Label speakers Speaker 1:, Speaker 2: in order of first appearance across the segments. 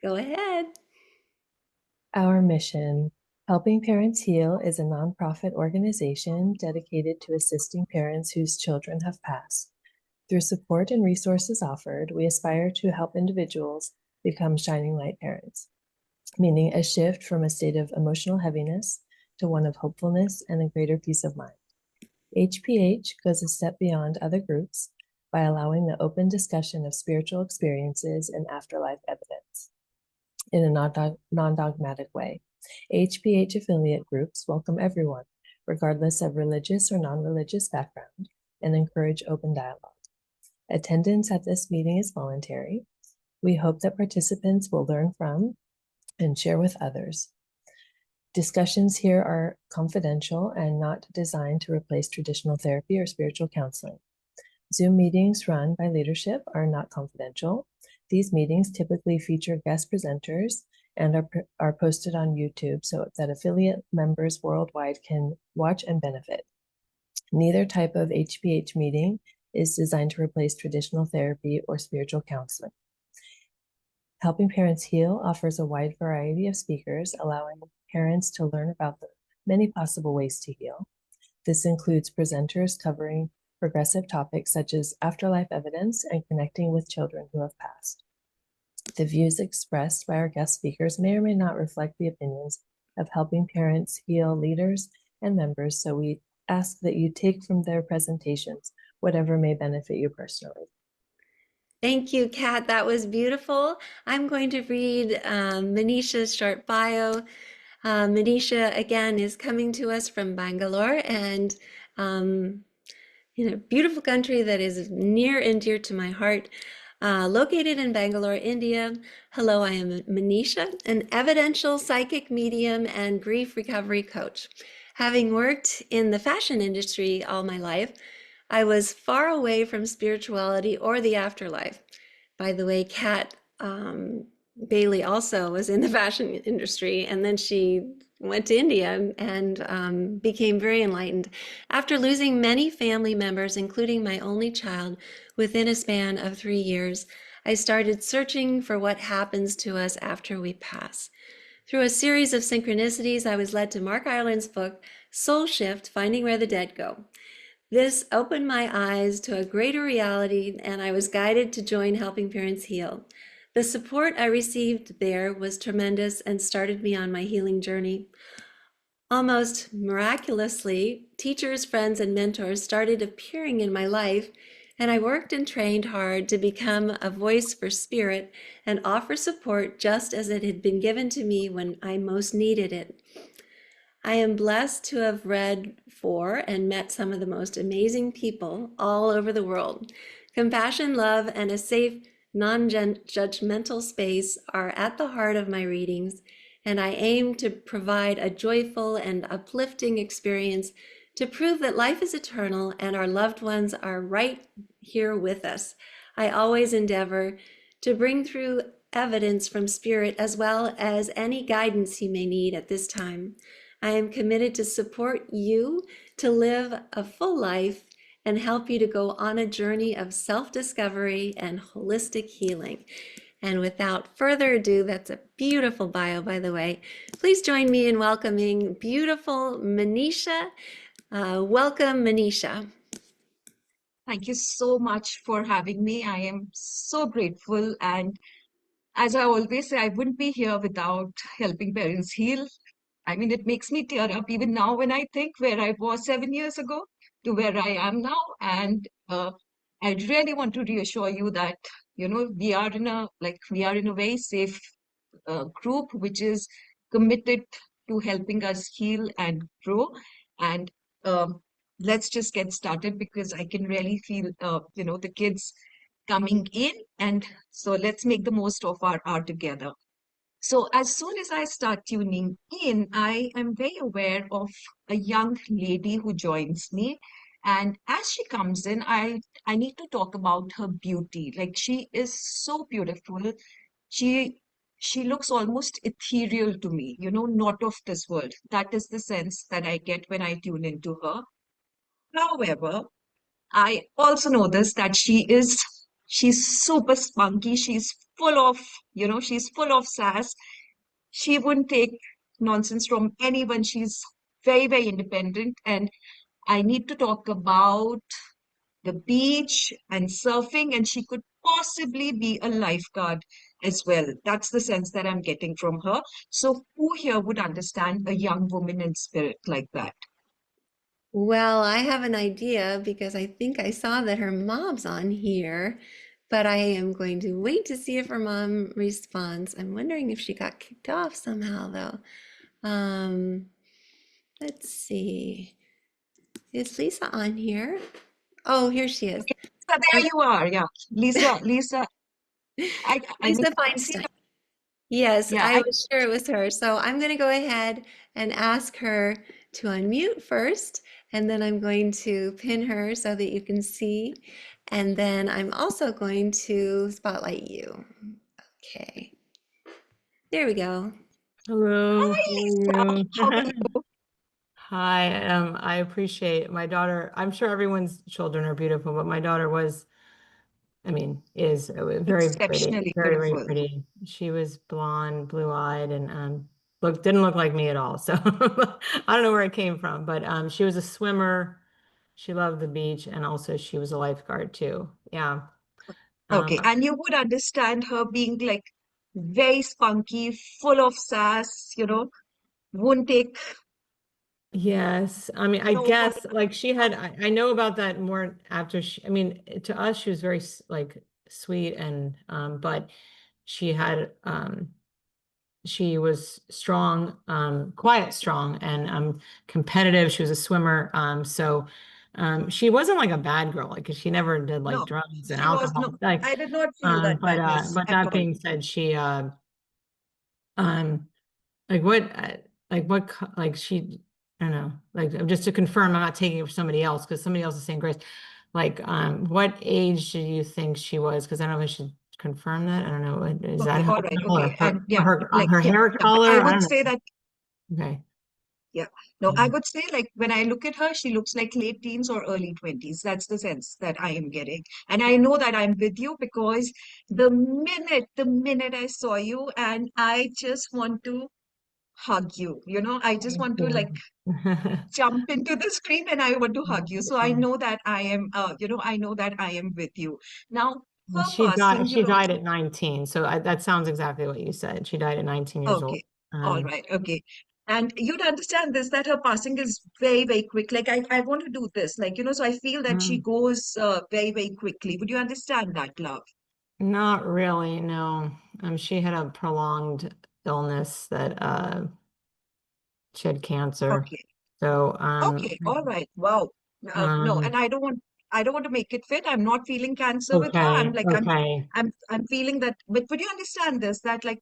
Speaker 1: Go ahead.
Speaker 2: Our mission, Helping Parents Heal, is a nonprofit organization dedicated to assisting parents whose children have passed. Through support and resources offered, we aspire to help individuals become shining light parents, meaning a shift from a state of emotional heaviness to one of hopefulness and a greater peace of mind. HPH goes a step beyond other groups by allowing the open discussion of spiritual experiences and afterlife evidence in a non-dogmatic way. HPH affiliate groups welcome everyone, regardless of religious or non-religious background, and encourage open dialogue. Attendance at this meeting is voluntary. We hope that participants will learn from and share with others. Discussions here are confidential and not designed to replace traditional therapy or spiritual counseling. Zoom meetings run by leadership are not confidential. These meetings typically feature guest presenters and are posted on YouTube so that affiliate members worldwide can watch and benefit. Neither type of HPH meeting is designed to replace traditional therapy or spiritual counseling. Helping Parents Heal offers a wide variety of speakers, allowing parents to learn about the many possible ways to heal. This includes presenters covering progressive topics such as afterlife evidence and connecting with children who have passed. The views expressed by our guest speakers may or may not reflect the opinions of Helping Parents Heal leaders and members, so we ask that you take from their presentations whatever may benefit you personally.
Speaker 1: Thank you, Kat. That was beautiful. I'm going to read Manisha's short bio. Manisha, again, is coming to us from Bangalore, and in a beautiful country that is near and dear to my heart. Located in Bangalore, India. Hello, I am Manisha, an evidential psychic medium and grief recovery coach. Having worked in the fashion industry all my life, I was far away from spirituality or the afterlife. By the way, Kat Bailey also was in the fashion industry, and then she went to India and became very enlightened. After losing many family members, including my only child, within a span of 3 years, I started searching for what happens to us after we pass. Through a series of synchronicities, I was led to Mark Ireland's book, Soul Shift, Finding Where the Dead Go. This opened my eyes to a greater reality, and I was guided to join Helping Parents Heal. The support I received there was tremendous and started me on my healing journey. Almost miraculously, teachers, friends, and mentors started appearing in my life, and I worked and trained hard to become a voice for spirit and offer support just as it had been given to me when I most needed it. I am blessed to have read for and met some of the most amazing people all over the world. Compassion, love, and a safe, non-judgmental space are at the heart of my readings, and I aim to provide a joyful and uplifting experience to prove that life is eternal and our loved ones are right here with us. I always endeavor to bring through evidence from spirit as well as any guidance you may need at this time. I am committed to support you to live a full life and help you to go on a journey of self-discovery and holistic healing. And without further ado, that's a beautiful bio, by the way. Please join me in welcoming beautiful Manisha. Welcome, Manisha.
Speaker 3: Thank you so much for having me. I am so grateful. And as I always say, I wouldn't be here without helping parents heal. I mean, it makes me tear up even now when I think where I was 7 years ago to where I am now. And I really want to reassure you that, we are in a very safe group, which is committed to helping us heal and grow. And um, let's just get started because I can really feel, the kids coming in. And so let's make the most of our hour together. So as soon as I start tuning in, I am very aware of a young lady who joins me. And as she comes in, I need to talk about her beauty. Like she is so beautiful. She she looks almost ethereal to me, not of this world. That is the sense that I get when I tune into her. However, I also know this that she is She's super spunky. She's full of, she's full of sass. She wouldn't take nonsense from anyone. She's very, very independent. And I need to talk about the beach and surfing, and she could possibly be a lifeguard as well. That's the sense that I'm getting from her. So, who here would understand a young woman in spirit like that?
Speaker 1: Well, I have an idea because I think I saw that her mom's on here, but I am going to wait to see if her mom responds. I'm wondering if she got kicked off somehow, though. Um, let's see. Is Lisa on here? Oh, here she is.
Speaker 3: Okay, so there you are. Yeah, Lisa. I mean,
Speaker 1: Lisa
Speaker 3: I see
Speaker 1: Feinstein.
Speaker 3: her.
Speaker 1: Yes,
Speaker 3: Yeah,
Speaker 1: I was sure it was her. So I'm going to go ahead and ask her to unmute first, and then I'm going to pin her so that you can see. And then I'm also going to spotlight you. Okay, there we go.
Speaker 4: Hello,
Speaker 3: Hi,
Speaker 4: how are
Speaker 3: Lisa. How are
Speaker 4: you?
Speaker 3: you?
Speaker 4: Hi, I appreciate my daughter. I'm sure everyone's children are beautiful, but my daughter was, I mean, is very pretty,
Speaker 3: Exceptionally
Speaker 4: very, very
Speaker 3: beautiful.
Speaker 4: pretty. She was blonde, blue-eyed, and didn't look like me at all. So I don't know where it came from, but she was a swimmer. She loved the beach, and also she was a lifeguard too. Yeah.
Speaker 3: Okay,
Speaker 4: Um,
Speaker 3: and you would understand her being like very spunky, full of sass, won't take
Speaker 4: Yes, I mean, I
Speaker 3: no for
Speaker 4: guess like she had, I know about that more after she, I mean, to us, she was very like sweet and, but she had, she was strong, quiet, strong and, competitive. She was a swimmer. She wasn't like a bad girl, like 'cause she never did like
Speaker 3: no.
Speaker 4: drugs and
Speaker 3: She was no.
Speaker 4: alcohol, like,
Speaker 3: I did not feel that badness
Speaker 4: but
Speaker 3: at
Speaker 4: that
Speaker 3: all.
Speaker 4: being said, um, like what, like she, I don't know, like just to confirm, I'm not taking it for somebody else because somebody else is saying Grace. Like, what age do you think she was? Because I don't know if I should confirm that. I don't know. Is that
Speaker 3: Okay, all right,
Speaker 4: helpful
Speaker 3: okay,
Speaker 4: or
Speaker 3: and yeah, like
Speaker 4: her
Speaker 3: yeah,
Speaker 4: hair
Speaker 3: yeah. But I
Speaker 4: color? I
Speaker 3: would
Speaker 4: don't
Speaker 3: say
Speaker 4: know.
Speaker 3: that
Speaker 4: Okay.
Speaker 3: yeah, no, I
Speaker 4: Um,
Speaker 3: would say like when I look at her, she looks like late teens or early 20s. That's the sense that I am getting, and I know that I'm with you because the minute I saw you, and I just want to hug you. I just
Speaker 4: Thank
Speaker 3: want to like
Speaker 4: you.
Speaker 3: jump into the screen and I want to hug
Speaker 4: Thank
Speaker 3: you. So I
Speaker 4: you.
Speaker 3: know that I know that I am with you. Now,
Speaker 4: And
Speaker 3: her passing,
Speaker 4: she died at 19. So that sounds exactly what you said. She died at 19 years old.
Speaker 3: okay, all right, okay. And you'd understand this that her passing is very, very quick. Like I want to do this, like, so I feel that she
Speaker 4: Mm,
Speaker 3: goes very, very quickly. Would you understand that, love?
Speaker 4: not really, no. She had a prolonged illness that she had cancer.
Speaker 3: Okay.
Speaker 4: So,
Speaker 3: Okay, all right. Wow. No,
Speaker 4: um,
Speaker 3: and I don't want to make it fit. I'm not feeling cancer with her. I'm
Speaker 4: okay,
Speaker 3: like
Speaker 4: okay.
Speaker 3: I'm feeling that. But would you understand this? That like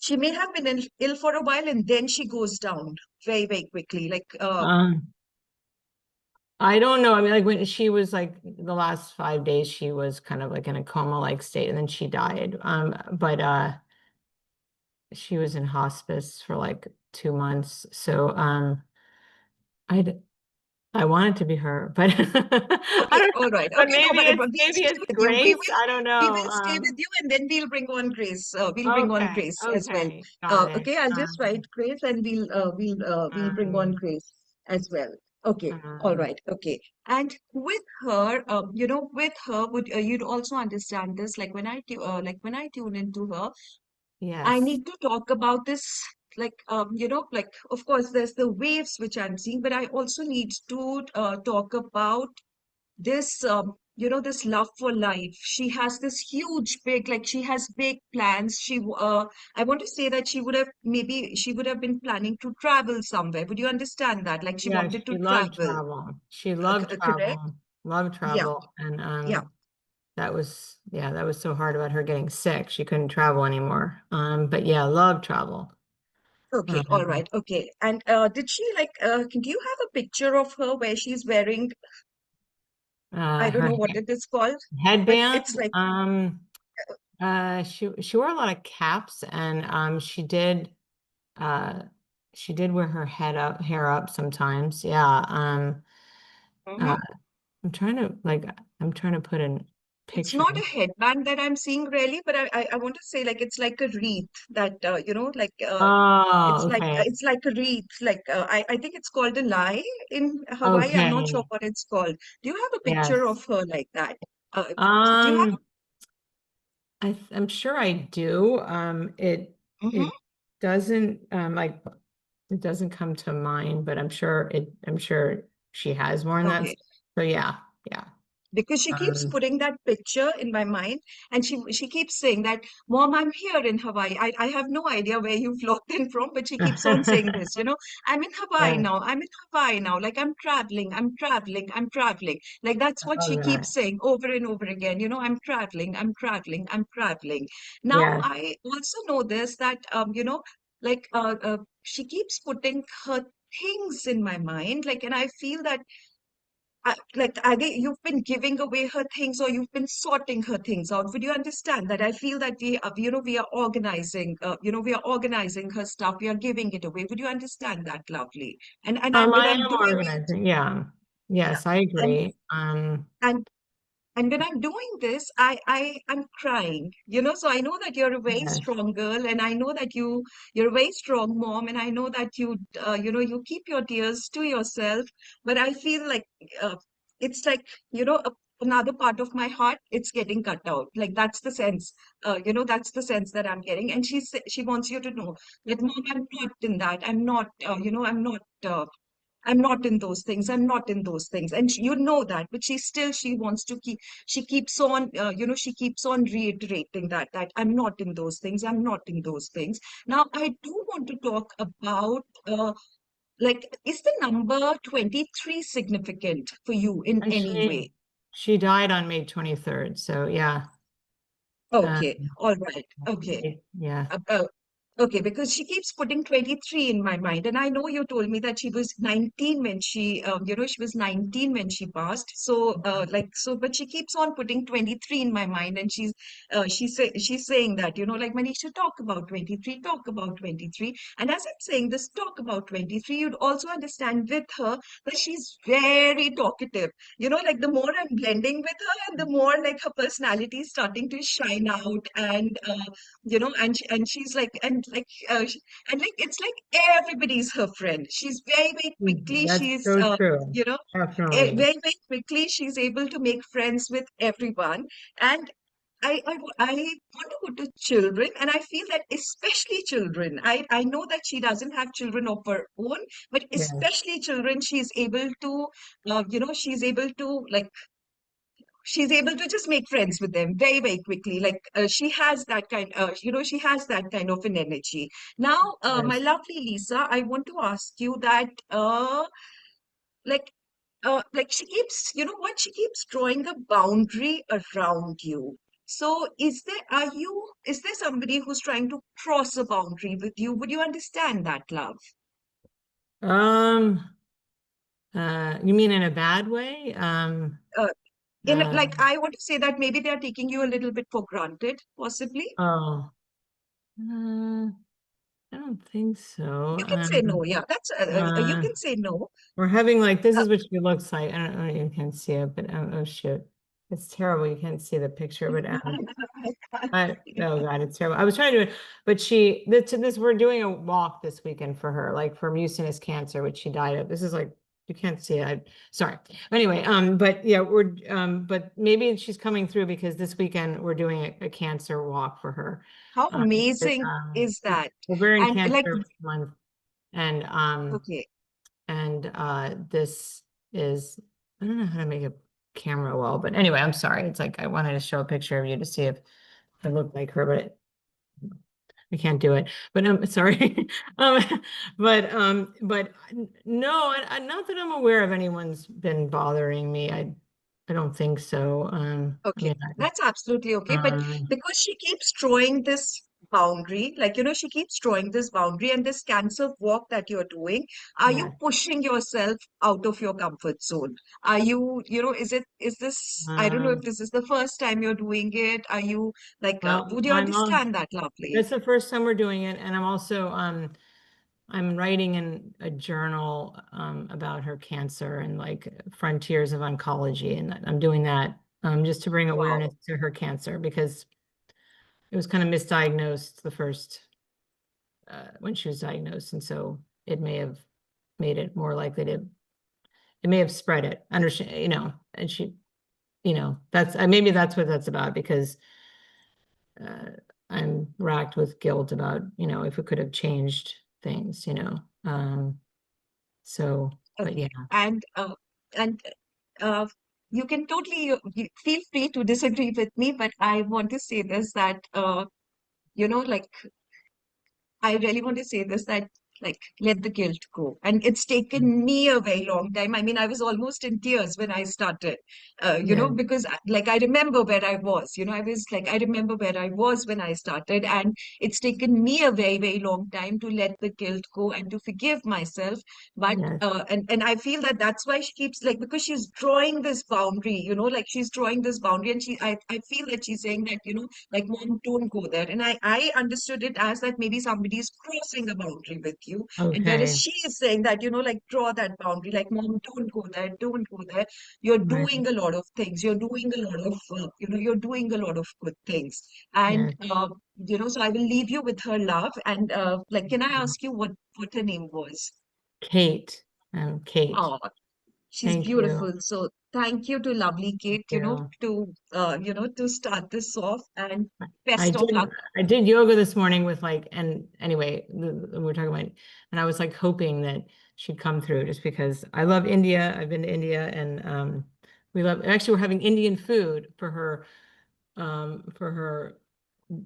Speaker 3: she may have been ill for a while and then she goes down very, very quickly. Like
Speaker 4: Um, I don't know. I mean, like when she was like the last 5 days, she was kind of like in a coma-like state, and then she died. But she was in hospice for like 2 months. So, I I want it to be her, but I
Speaker 3: okay,
Speaker 4: don't know.
Speaker 3: All right.
Speaker 4: But
Speaker 3: Okay, no, but we'll
Speaker 4: maybe
Speaker 3: stay
Speaker 4: it's
Speaker 3: with you. We
Speaker 4: Grace.
Speaker 3: will
Speaker 4: I don't
Speaker 3: we
Speaker 4: know.
Speaker 3: will stay with you and then we'll bring on Grace. We'll bring on
Speaker 4: Okay,
Speaker 3: Grace as well.
Speaker 4: okay, got it.
Speaker 3: Okay, I'll just write Grace and we'll bring on
Speaker 4: Um,
Speaker 3: Grace as well. Okay, all
Speaker 4: um,
Speaker 3: right, okay. And with her, with her, would you'd also understand this? Like when I tune into her, I
Speaker 4: yes,
Speaker 3: need to talk about this. Like like of course there's the waves which I'm seeing, but I also need to talk about this this love for life. She has this huge big, like she has big plans. I want to say that she would have been planning to travel somewhere. Would you understand that? Like she
Speaker 4: yeah.
Speaker 3: wanted to
Speaker 4: She loved
Speaker 3: travel.
Speaker 4: travel. She loved
Speaker 3: Correct?
Speaker 4: travel. Loved
Speaker 3: Yeah,
Speaker 4: travel, and
Speaker 3: yeah.
Speaker 4: that was, yeah, that was so hard about her getting sick. She couldn't travel anymore. But yeah, loved travel.
Speaker 3: Okay, all
Speaker 4: Um,
Speaker 3: right, okay. And did she like do you have a picture of her where she's wearing, I don't
Speaker 4: her
Speaker 3: know what it is called, but
Speaker 4: headband.
Speaker 3: it's like
Speaker 4: She wore a lot of caps, and uh she did wear her hair up sometimes. Yeah.
Speaker 3: Mhm.
Speaker 4: Uh I'm trying to like I'm trying to put in.
Speaker 3: It's
Speaker 4: picture.
Speaker 3: not a headband that I'm seeing really, but I want to say like it's like a wreath that
Speaker 4: Oh, okay.
Speaker 3: it's like a wreath. Like I think it's called a lie in Hawaii. I'm not sure
Speaker 4: Okay.
Speaker 3: what it's called. Do you have a picture
Speaker 4: Yes.
Speaker 3: of her like that? Do you have?
Speaker 4: Um, I'm sure I do.
Speaker 3: Hmm.
Speaker 4: It doesn't like it doesn't come to mind, but I'm sure she has worn that.
Speaker 3: Okay.
Speaker 4: So yeah, yeah.
Speaker 3: Because she keeps
Speaker 4: Um,
Speaker 3: putting that picture in my mind, and she keeps saying that, Mom, I'm here in Hawaii. I have no idea where you've logged in from, but she keeps on saying this, I'm in Hawaii
Speaker 4: yeah.
Speaker 3: now. I'm in Hawaii now. Like I'm traveling, I'm traveling, I'm traveling. Like that's what
Speaker 4: Oh
Speaker 3: she
Speaker 4: God.
Speaker 3: keeps saying over and over again. I'm traveling, I'm traveling, I'm traveling. Now
Speaker 4: Yeah.
Speaker 3: I also know this that she keeps putting her things in my mind, like, and I feel that you've been giving away her things, or you've been sorting her things out. Would you understand that? I feel that we are organizing her stuff. We are giving it away. Would you understand that, lovely? And when
Speaker 4: I
Speaker 3: I'm
Speaker 4: am
Speaker 3: doing it,
Speaker 4: organizing. Yeah.
Speaker 3: yeah,
Speaker 4: Yes, I
Speaker 3: and
Speaker 4: agree.
Speaker 3: and and when I'm doing this, I'm crying, so I know that you're a very
Speaker 4: Yes.
Speaker 3: strong girl, and I know that you're a very strong mom, and I know that you keep your tears to yourself. But I feel like it's like, another part of my heart, it's getting cut out. Like that's the sense that I'm getting. And she wants you to know that, Mom, I'm not in that. I'm not, I'm not in those things. I'm not in those things. And you know that, but she wants to she keeps on, she keeps on reiterating that I'm not in those things. I'm not in those things. Now, I do want to talk about, is the number 23 significant for you in
Speaker 4: And
Speaker 3: any way?
Speaker 4: she died on May 23rd. So yeah. Um,
Speaker 3: Okay. All right. Okay.
Speaker 4: yeah.
Speaker 3: Uh, okay, because she keeps putting 23 in my mind. And I know you told me that she was 19 when she was 19 when she passed. So, but she keeps on putting 23 in my mind. And she's saying that, like, Manisha, talk about 23, talk about 23. And as I'm saying this, talk about 23, you'd also understand with her that she's very talkative. Like the more I'm blending with her, and the more like her personality is starting to shine out. And she's like, and like it's like everybody's her friend. She's very, very quickly,
Speaker 4: That's so true.
Speaker 3: you know
Speaker 4: Definitely.
Speaker 3: very, very quickly she's able to make friends with everyone. And I want to go to children, and I feel that especially children. I know that she doesn't have children of her own, but
Speaker 4: Yeah.
Speaker 3: especially children, she's able to, like, she's able to just make friends with them very, very quickly. Like, she has that kind of an energy. Now, my
Speaker 4: Yes.
Speaker 3: lovely Lisa, I want to ask you that, like, she keeps, she keeps drawing a boundary around you. So, is there somebody who's trying to cross a boundary with you? Would you understand that, love?
Speaker 4: Um, you mean in a bad way?
Speaker 3: Uh,
Speaker 4: Uh,
Speaker 3: I want to say that maybe they're taking you a little bit for granted, possibly.
Speaker 4: oh, I don't think so.
Speaker 3: You can say no. Yeah, you
Speaker 4: Uh,
Speaker 3: can say no.
Speaker 4: we're having like, this
Speaker 3: Uh,
Speaker 4: is what she looks like. I don't know if you can see it, but oh shoot. It's terrible. You can't see the picture, but oh God, it's terrible. I was trying to do it, but we're doing a walk this weekend for her, like for mucinous cancer, which she died of. This is like, you can't see it. Sorry. Anyway, but yeah, but maybe she's coming through because this weekend we're doing a cancer walk for her.
Speaker 3: how
Speaker 4: Um, it,
Speaker 3: amazing is that?
Speaker 4: we're in
Speaker 3: And like,
Speaker 4: Cancer Month, and
Speaker 3: okay,
Speaker 4: this is, I don't know how to make a camera well, but anyway, I'm sorry. It's like I wanted to show a picture of you to see if I look like her, but I can't do it. But sorry. um, no, not that I'm aware of anyone's been bothering me. I don't think so. I
Speaker 3: okay,
Speaker 4: mean,
Speaker 3: that's absolutely okay. But
Speaker 4: um,
Speaker 3: because she keeps drawing this boundary, like, she keeps drawing this boundary, and this cancer walk that you're doing, are you
Speaker 4: yeah.
Speaker 3: pushing yourself out of your comfort zone? Are you, I don't know if
Speaker 4: Um,
Speaker 3: this is the first time you're doing it. Are you like,
Speaker 4: well,
Speaker 3: would you understand that, lovely?
Speaker 4: that's the first time we're doing it, and I'm also I'm writing in a journal about her cancer and like frontiers of oncology, and I'm doing that just to bring
Speaker 3: Wow.
Speaker 4: awareness to her cancer, because it was kind of misdiagnosed the first when she was diagnosed, and so it may have made it more likely to, it may have spread it. Understand, you know, and she, you know, that's maybe that's what that's about, because I'm racked with guilt about, you know, if it could have changed things, you know. So, but yeah.
Speaker 3: Okay. And uh, you can totally you feel free to disagree with me, but I want to say this that like I really want to say this that like let the guilt go. And it's taken me a very long time. I mean, I was almost in tears when I started,
Speaker 4: Yeah.
Speaker 3: because like I remember where I was, I was like, I remember where I was when I started. And it's taken me a very, very long time to let the guilt go and to forgive myself. But,
Speaker 4: Yes.
Speaker 3: and I feel that that's why she keeps like, because she's drawing this boundary, like she's drawing this boundary. And I feel that she's saying that, like mom, don't go there. And I understood it as that maybe somebody is crossing a boundary with you, and whereas
Speaker 4: Okay.
Speaker 3: she is saying that like draw that boundary, like mom, don't go there, don't go there. You're
Speaker 4: Right.
Speaker 3: doing a lot of things, you're doing a lot of you're doing a lot of good things. And
Speaker 4: Yes.
Speaker 3: so I will leave you with her love. And like, can I ask you what her name was?
Speaker 4: Kate. Kate.
Speaker 3: Oh, she's
Speaker 4: Thank you.
Speaker 3: beautiful. So thank you to lovely
Speaker 4: Thank
Speaker 3: Kate,
Speaker 4: you.
Speaker 3: to start this off, and
Speaker 4: I
Speaker 3: best of
Speaker 4: did
Speaker 3: luck.
Speaker 4: I did yoga this morning with like, and anyway, we're talking about, and I was like hoping that she'd come through, just because I love India. I've been to India, and we love, actually we're having Indian food for her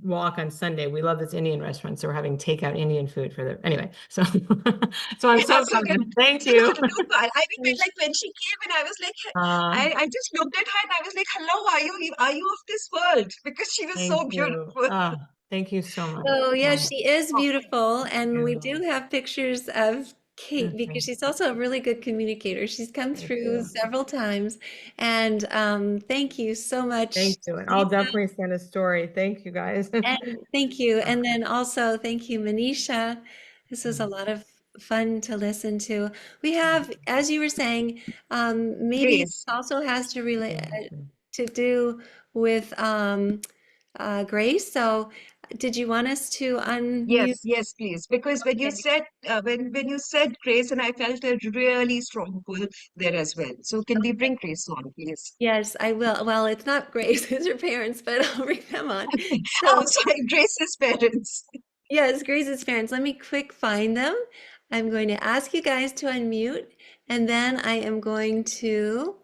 Speaker 4: walk on Sunday. We love this Indian restaurant, so we're having takeout Indian food for the, anyway, so so I'm so
Speaker 3: So
Speaker 4: excited. Thank
Speaker 3: so no,
Speaker 4: you.
Speaker 3: no, I mean, like when she came and I was like,
Speaker 4: Uh,
Speaker 3: I just looked at her and I was like, hello, are you of this world? Because she was
Speaker 4: thank
Speaker 3: so
Speaker 4: you.
Speaker 3: beautiful.
Speaker 4: Thank you so much.
Speaker 1: So yeah, she is
Speaker 3: Oh,
Speaker 1: beautiful,
Speaker 4: Thank
Speaker 1: and we do
Speaker 4: you.
Speaker 1: have pictures of Kate
Speaker 4: Okay.
Speaker 1: because she's also a really good communicator. She's come
Speaker 4: Thank
Speaker 1: through
Speaker 4: you.
Speaker 1: several times, and thank you so much,
Speaker 4: Thank you. And I'll
Speaker 1: Lisa,
Speaker 4: definitely send a story. Thank you, guys.
Speaker 1: and thank you, and then also thank you, Manisha. This was a lot of fun to listen to. We have, as you were saying, maybe this
Speaker 3: Grace.
Speaker 1: also has to relate
Speaker 4: Yeah.
Speaker 1: to do with Grace. So, did you want us to unmute?
Speaker 3: Yes, yes, please. Because when you
Speaker 1: Okay.
Speaker 3: said when you said Grace, and I felt a really strong pull there as well. So can we bring Grace on, please?
Speaker 1: Yes, I will. Well, it's not Grace, it's her parents, but I'll bring them on.
Speaker 3: Oh,
Speaker 1: So,
Speaker 3: sorry, Grace's parents.
Speaker 1: yes, Grace's parents. Let me quick find them. I'm going to ask you guys to unmute, and then I am going to,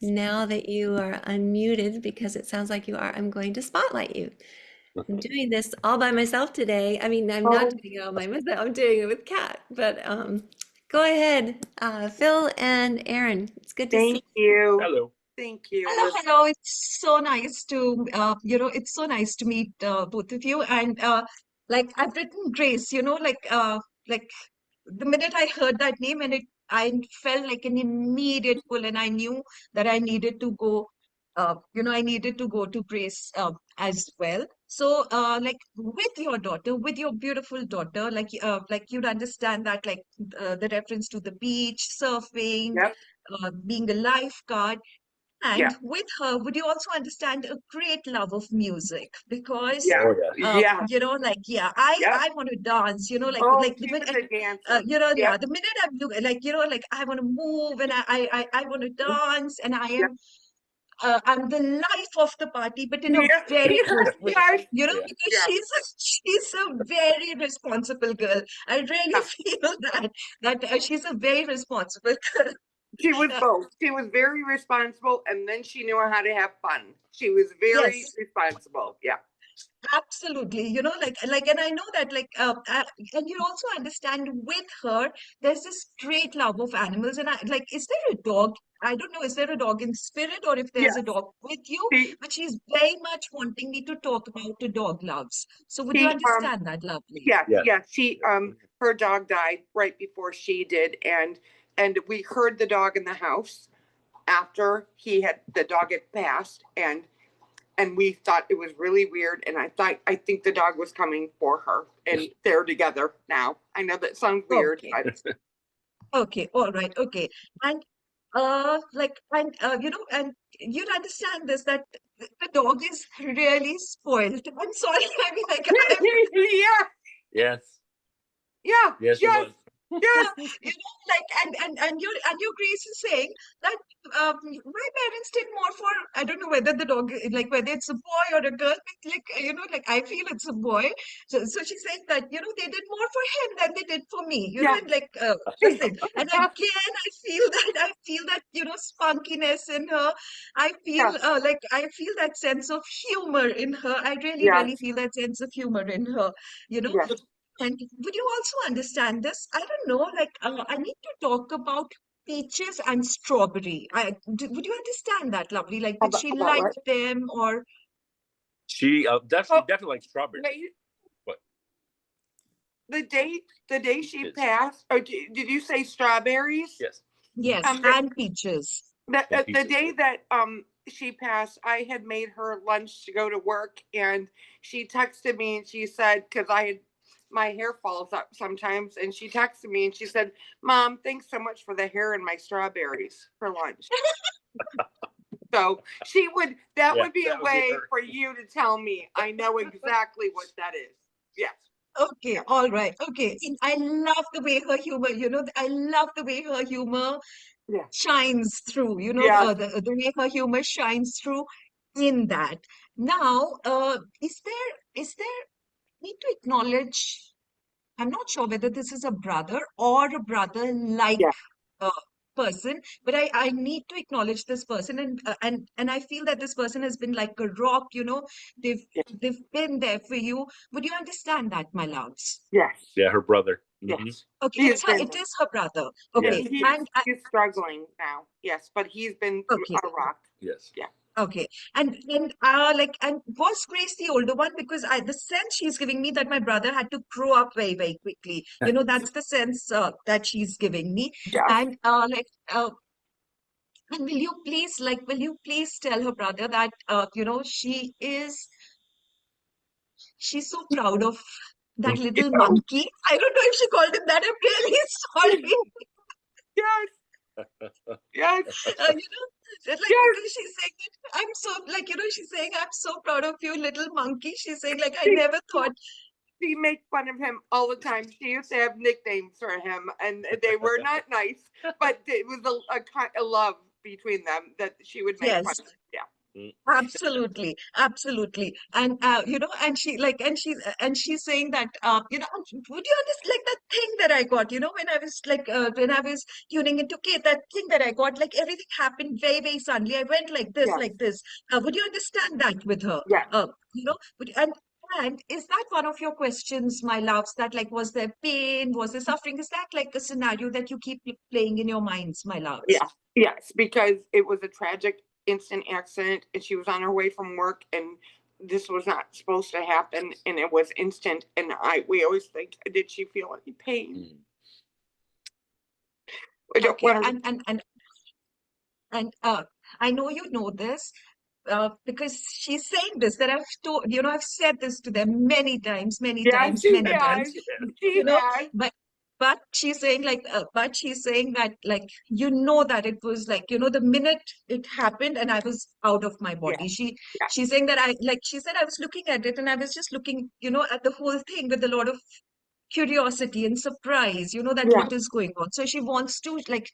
Speaker 1: now that you are unmuted, because it sounds like you are, I'm going to spotlight you. I'm doing this all by myself today. I mean, I'm not
Speaker 5: Oh,
Speaker 1: doing it all by myself. I'm doing it with Kat. But go ahead, Phil and Aaron. It's good to see
Speaker 5: thank you. Hello. Thank you.
Speaker 3: Hello, hello. It's so nice to, it's so nice to meet both of you. And like I've written Grace, like the minute I heard that name, and I felt like an immediate pull, and I knew that I needed to go to Grace as well. So, like with your daughter, with your beautiful daughter, like you'd understand that, like the reference to the beach, surfing,
Speaker 5: Yep.
Speaker 3: being a lifeguard.
Speaker 5: Yeah.
Speaker 3: And with her, would you also understand a great love of music? Because,
Speaker 5: Yeah. Oh, yeah. Yeah.
Speaker 3: like, yeah, I
Speaker 5: Yep.
Speaker 3: I want to dance.
Speaker 5: Oh,
Speaker 3: Like the
Speaker 5: she
Speaker 3: minute,
Speaker 5: was a dancer.
Speaker 3: yeah,
Speaker 5: Yep.
Speaker 3: the minute I'm looking, like, like I want to move, and I want to dance, and
Speaker 5: Yep.
Speaker 3: I'm the life of the party, but in a
Speaker 5: Yeah.
Speaker 3: very good way.
Speaker 5: Yes.
Speaker 3: Because
Speaker 5: Yeah.
Speaker 3: she's a very responsible girl. I really
Speaker 5: Yeah.
Speaker 3: feel that she's a very responsible girl.
Speaker 5: She was
Speaker 3: Uh,
Speaker 5: both. She was very responsible, and then she knew how to have fun. She was very
Speaker 3: yes.
Speaker 5: responsible. Yeah.
Speaker 3: Absolutely, and I know that, and you also understand with her, there's this great love of animals, and is there a dog? I don't know, is there a dog in spirit, or if there's a
Speaker 5: Yes.
Speaker 3: dog with you?
Speaker 5: She.
Speaker 3: But she's very much wanting me to talk about the dog loves. So would you
Speaker 5: She.
Speaker 3: understand that, lovely?
Speaker 5: Yeah. Yeah. She. Her dog died right before she did, and we heard the dog in the house after the dog had passed, and we thought it was really weird, and I think the dog was coming for her, and they're together now. I know that sounds weird,
Speaker 3: Okay,
Speaker 5: but
Speaker 3: okay, all right, okay. And and you'd understand this, that the dog is really spoiled. I'm sorry. I mean, like,
Speaker 5: Yeah,
Speaker 6: Yes.
Speaker 5: yeah,
Speaker 6: Yes, it
Speaker 5: yes,
Speaker 6: was.
Speaker 5: yes,
Speaker 3: like, and your Grace is saying that my parents did more for, I don't know whether the dog, like whether it's a boy or a girl, but like, like I feel it's a boy. So she's saying that, they did more for him than they did for me,
Speaker 5: yeah.
Speaker 3: and like, this thing. And again, I feel that, spunkiness in her.
Speaker 5: Yes,
Speaker 3: I feel that sense of humor in her. I really, really
Speaker 5: yes,
Speaker 3: feel that sense of humor in her, you know.
Speaker 5: yes.
Speaker 3: And would you also understand this? I don't know, like, I need to talk about peaches and strawberry. Would you understand that, Lovely? Like, did she
Speaker 5: About
Speaker 3: like
Speaker 5: what?
Speaker 3: them, or
Speaker 6: She
Speaker 5: Oh,
Speaker 6: definitely likes strawberries.
Speaker 5: wait,
Speaker 6: What?
Speaker 5: the day she
Speaker 6: Peaches.
Speaker 5: passed, or did you say strawberries?
Speaker 6: Yes.
Speaker 3: yes,
Speaker 5: The,
Speaker 3: and peaches?
Speaker 5: the,
Speaker 6: And
Speaker 5: the
Speaker 6: peaches.
Speaker 5: day that she passed, I had made her lunch to go to work, and she texted me and she said, because my hair falls up sometimes, and she texted me and she said, "Mom, thanks so much for the hair and my strawberries for lunch." So that
Speaker 6: Yeah,
Speaker 5: would be
Speaker 6: that
Speaker 5: a
Speaker 6: would be
Speaker 5: way
Speaker 6: her.
Speaker 5: for you to tell me I know exactly what that is. Yes.
Speaker 3: Okay, all right. Okay. And I love the way her humor, I love the way her humor
Speaker 5: Yeah.
Speaker 3: shines through,
Speaker 5: Yes.
Speaker 3: the way her humor shines through in that. Now, is there need to acknowledge, I'm not sure whether this is a brother or a brother-like
Speaker 5: Yeah.
Speaker 3: uh, person, but I need to acknowledge this person, and I feel that this person has been like a rock. They've
Speaker 5: Yes.
Speaker 3: they've been there for you. Would you understand that, my loves?
Speaker 5: Yes.
Speaker 6: Yeah, her brother. Mm-hmm.
Speaker 5: Yes.
Speaker 3: Okay,
Speaker 5: He has been.
Speaker 3: it is her brother.
Speaker 6: Yes.
Speaker 3: Okay, and
Speaker 5: He's struggling now. Yes, but he's been
Speaker 3: okay.
Speaker 5: a rock.
Speaker 6: Yes.
Speaker 5: Yeah.
Speaker 3: Okay. And was Grace the older one? Because the sense she's giving me that my brother had to grow up very, very quickly. That's the sense that she's giving me.
Speaker 5: Yes.
Speaker 3: And and will you please tell her brother that she's so proud of that little monkey. I don't know if she called him that. I'm really sorry.
Speaker 5: Yes. Yes.
Speaker 3: Like,
Speaker 5: Yes.
Speaker 3: because she's saying that I'm so, like, she's saying, I'm so proud of you, little monkey. She's saying, like, I
Speaker 5: She,
Speaker 3: never thought.
Speaker 5: she makes fun of him all the time. She used to have nicknames for him, and they were not nice, but it was a love between them that she would make fun
Speaker 3: Yes,
Speaker 5: of. Yeah.
Speaker 3: absolutely, absolutely. And and she's saying that would you understand, like, that thing that I got, when I was tuning into Kate, that thing that I got, like, everything happened very, very suddenly. I went like this,
Speaker 5: Yes.
Speaker 3: like this. Would you understand that with her?
Speaker 5: Yes.
Speaker 3: And is that one of your questions, my loves, that, like, was there pain, was there suffering? Is that like a scenario that you keep playing in your minds, my loves?
Speaker 5: Yes. Yes. Because it was a tragic instant accident, and she was on her way from work, and this was not supposed to happen, and it was instant. And we always think, did she feel any pain? I don't
Speaker 3: Okay,
Speaker 5: want to.
Speaker 3: and I know you know this, because she's saying this, that I've said this to them many times, many
Speaker 5: Yeah,
Speaker 3: times,
Speaker 5: she
Speaker 3: many
Speaker 5: has.
Speaker 3: times,
Speaker 5: She
Speaker 3: you know,
Speaker 5: has.
Speaker 3: but but she's saying that, like, that it was like, the minute it happened and I was out of my
Speaker 5: Yeah.
Speaker 3: body.
Speaker 5: Yeah.
Speaker 3: She's saying that she said I was looking at it and I was just looking, at the whole thing with a lot of curiosity and surprise, that
Speaker 5: Yeah.
Speaker 3: what is going on. So she wants to, like,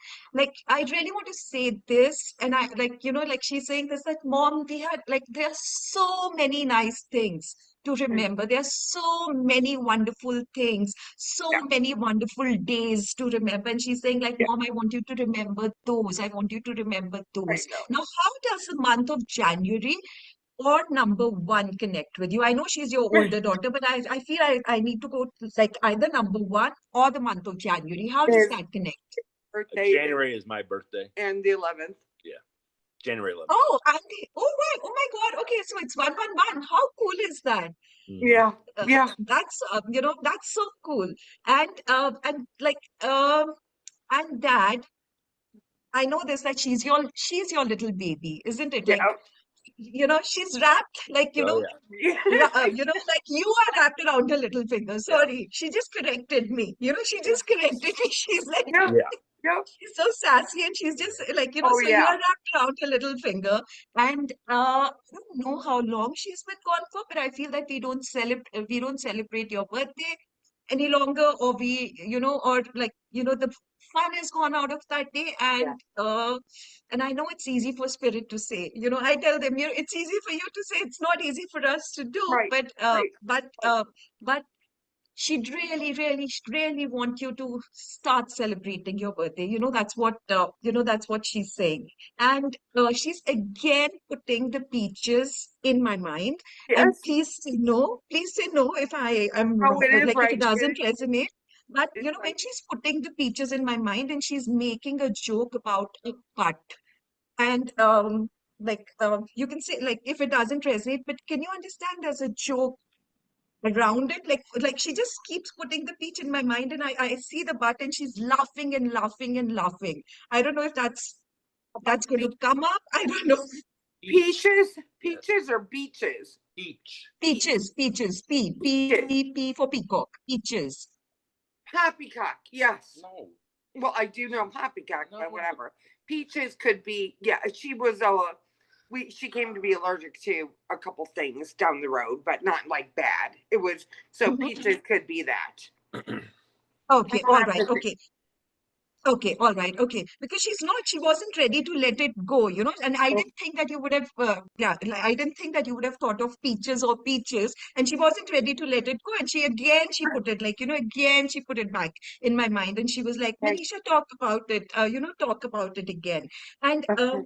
Speaker 3: I really want to say this, and I, like, like, she's saying this, that, Mom, there are so many nice things to remember. There are so many wonderful things, so
Speaker 5: Yeah.
Speaker 3: many wonderful days to remember. And she's saying, like,
Speaker 5: Yeah.
Speaker 3: Mom, I want you to remember those. I want you to remember
Speaker 5: I
Speaker 3: those.
Speaker 5: know.
Speaker 3: Now, how does the month of January or number one connect with you? I know she's your older daughter, but I feel I need to go to, like, either number one or the month of January. How does
Speaker 5: His
Speaker 3: that connect?
Speaker 5: birthday
Speaker 6: January is my birthday.
Speaker 5: and the 11th.
Speaker 6: Yeah. January 11th.
Speaker 3: Oh, oh my God. Okay, so it's 111. How cool is that?
Speaker 5: Yeah. Yeah.
Speaker 3: That's so cool. And like, and Dad, I know this, that she's your little baby, isn't it?
Speaker 5: Yeah.
Speaker 3: Like, she's wrapped, like,
Speaker 6: Oh yeah.
Speaker 3: like, you are wrapped around her little finger.
Speaker 6: Yeah.
Speaker 3: Sorry, she just corrected me. She just corrected me. She's like,
Speaker 5: Yeah.
Speaker 6: Yeah.
Speaker 3: Yep.
Speaker 7: She's so sassy, and she's just like,
Speaker 3: Oh
Speaker 7: so you
Speaker 3: yeah.
Speaker 7: are wrapped around her little finger. And I don't know how long she's been gone for, but I feel that we don't celebrate your birthday any longer, or or like, the fun is gone out of that day.
Speaker 3: Yeah.
Speaker 7: And I know it's easy for Spirit to say, I tell them, it's easy for you to say, it's not easy for us to do,
Speaker 3: Right.
Speaker 7: but
Speaker 3: Right.
Speaker 7: but she'd really, really, really want you to start celebrating your birthday. That's what she's saying. And she's again putting the peaches in my mind. And
Speaker 3: Yes.
Speaker 7: please say no if I am
Speaker 3: Oh,
Speaker 7: wrong,
Speaker 3: it is
Speaker 7: like if it
Speaker 3: right.
Speaker 7: doesn't resonate. But
Speaker 3: It's
Speaker 7: when
Speaker 3: right.
Speaker 7: she's putting the peaches in my mind and she's making a joke about a cut, and you can say, like, if it doesn't resonate, but can you understand, there's a joke around it, like she just keeps putting the peach in my mind, and I see the butt, and she's laughing and laughing and laughing. I don't know if that's going to come up. I don't know.
Speaker 5: Peaches,
Speaker 6: Yes.
Speaker 5: peaches or beaches?
Speaker 6: Peach.
Speaker 7: Peaches, peaches,
Speaker 5: Peaches.
Speaker 7: P for peacock, peaches.
Speaker 5: Poppycock, yes.
Speaker 6: No.
Speaker 5: Well, I do know poppycock,
Speaker 6: No.
Speaker 5: but whatever. Peaches could be, yeah, she was she came to be allergic to a couple things down the road, but not like bad. It was, so
Speaker 7: Mhm.
Speaker 5: peaches could be that.
Speaker 7: Okay,
Speaker 5: We'll
Speaker 7: all
Speaker 5: have
Speaker 7: right,
Speaker 5: to see.
Speaker 7: okay. Okay, all right, okay. Because she wasn't ready to let it go, and I didn't think that you would have, I didn't think that you would have thought of peaches or peaches, and she wasn't ready to let it go. And she put it, like, again, she put it back in my mind, and she was like,
Speaker 5: Okay.
Speaker 7: Manisha, talk about it, talk about it again. And
Speaker 5: Okay.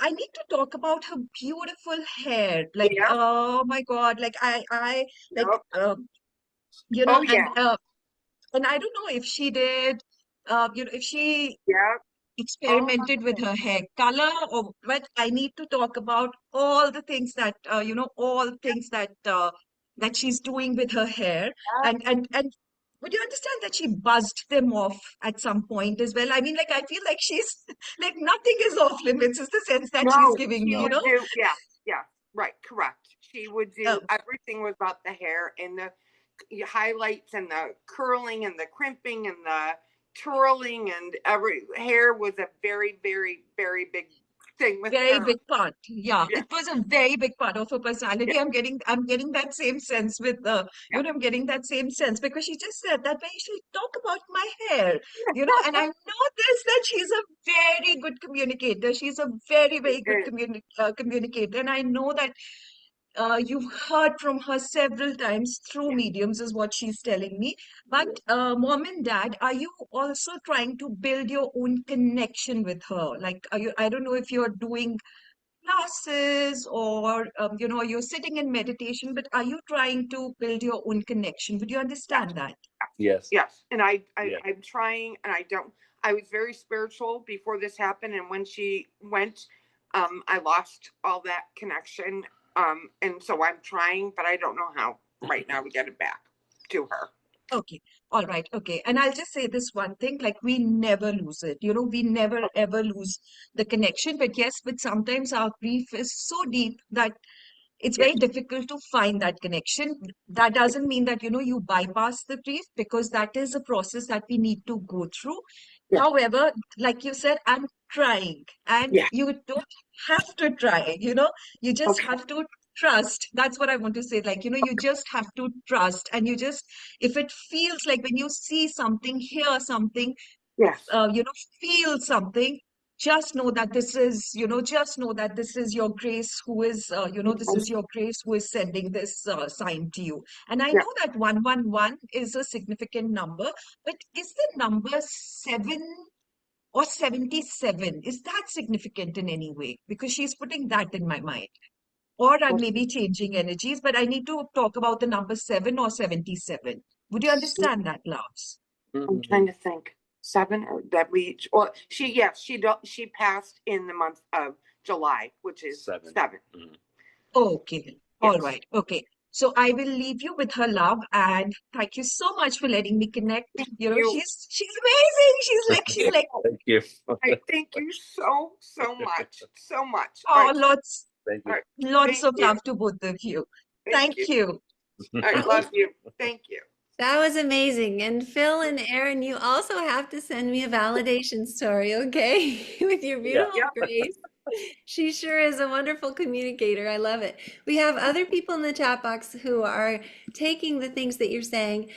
Speaker 7: I need to talk about her beautiful hair. Like,
Speaker 5: Yeah.
Speaker 7: oh my God, like, like,
Speaker 5: Yep.
Speaker 7: you
Speaker 5: Oh
Speaker 7: know,
Speaker 5: yeah.
Speaker 7: and I don't know if she did, if she
Speaker 5: Yeah. Oh my
Speaker 7: experimented with her hair color, or but I need to talk about all the things that that she's doing with her hair.
Speaker 5: God.
Speaker 7: And would you understand that she buzzed them off at some point as well? I mean, like, I feel like she's like, nothing is off limits, is the sense that she's
Speaker 5: No,
Speaker 7: giving
Speaker 5: she
Speaker 7: me,
Speaker 5: would do, yeah, yeah, right, correct. She would
Speaker 7: Uh,
Speaker 5: do, everything was about the hair and the highlights and the curling and the crimping and the twirling, and every hair was a very, very, very big thing with
Speaker 7: very
Speaker 5: her.
Speaker 7: big part. Yeah,
Speaker 5: Yeah,
Speaker 7: it was a very big part of her personality.
Speaker 5: yeah,
Speaker 7: I'm getting that same sense with
Speaker 5: yeah.
Speaker 7: I'm getting that same sense, because she just said that, when she talk about my hair, and I know this, that she's a very good communicator. She's a very, very good
Speaker 5: And
Speaker 7: communicator, and I know that you've heard from her several times through
Speaker 5: yeah,
Speaker 7: mediums, is what she's telling me. But
Speaker 6: Yeah.
Speaker 7: mom and dad, are you also trying to build your own connection with her? Like, I don't know if you're doing classes, or you're sitting in meditation, but are you trying to build your own connection? Would you
Speaker 5: yes,
Speaker 7: understand that?
Speaker 6: Yes.
Speaker 5: yes. And
Speaker 6: Yeah.
Speaker 5: I'm trying, and I was very spiritual before this happened, and when she went, I lost all that connection. And so I'm trying, but I don't know how right now to get it back to her.
Speaker 7: Okay, all right, okay. And I'll just say this one thing, like, we never lose it. We never ever lose the connection. But yes, but sometimes our grief is so deep that it's
Speaker 5: Yeah,
Speaker 7: very difficult to find that connection. That doesn't mean that, you bypass the grief, because that is a process that we need to go through.
Speaker 5: yeah,
Speaker 7: However, like you said, I'm trying, and
Speaker 5: yeah.
Speaker 7: you don't have to try, you just
Speaker 5: Okay.
Speaker 7: have to trust. That's what I want to say. Like, you just have to trust, and if it feels like, when you see something, hear something,
Speaker 5: Yes.
Speaker 7: uh, you know, feel something, just know that this is your grace who is, this is your grace who is sending this sign to you. And I
Speaker 5: Yeah.
Speaker 7: know that 111 is a significant number, but is the number 7 or 77? Is that significant in any way? Because she's putting that in my mind. Or I may be changing energies, but I need to talk about the number 7 or 77. Would you understand that, loves?
Speaker 5: I'm trying to think. 7, or that well, she passed in the month of July, which is 7.
Speaker 6: Mhm.
Speaker 7: Okay. All
Speaker 5: Yes.
Speaker 7: right. Okay. So I will leave you with her love, and thank you so much for letting me connect.
Speaker 5: Thank
Speaker 7: You know,
Speaker 5: you.
Speaker 7: she's amazing. She's like,
Speaker 6: Thank you.
Speaker 5: I thank you so much. So much. All
Speaker 7: oh,
Speaker 5: right.
Speaker 6: Thank
Speaker 5: All
Speaker 6: you.
Speaker 5: right.
Speaker 7: lots
Speaker 5: Thank
Speaker 7: of
Speaker 5: you.
Speaker 7: love to both of you.
Speaker 5: Thank
Speaker 7: Thank
Speaker 5: you.
Speaker 7: you.
Speaker 5: All right. Love you. Thank you.
Speaker 1: That was amazing. And Phil and Aaron, you also have to send me a validation story, okay? With your
Speaker 6: Yeah.
Speaker 1: beautiful Grace. She sure is a wonderful communicator. I love it. We have other people in the chat box who are taking the things that you're saying.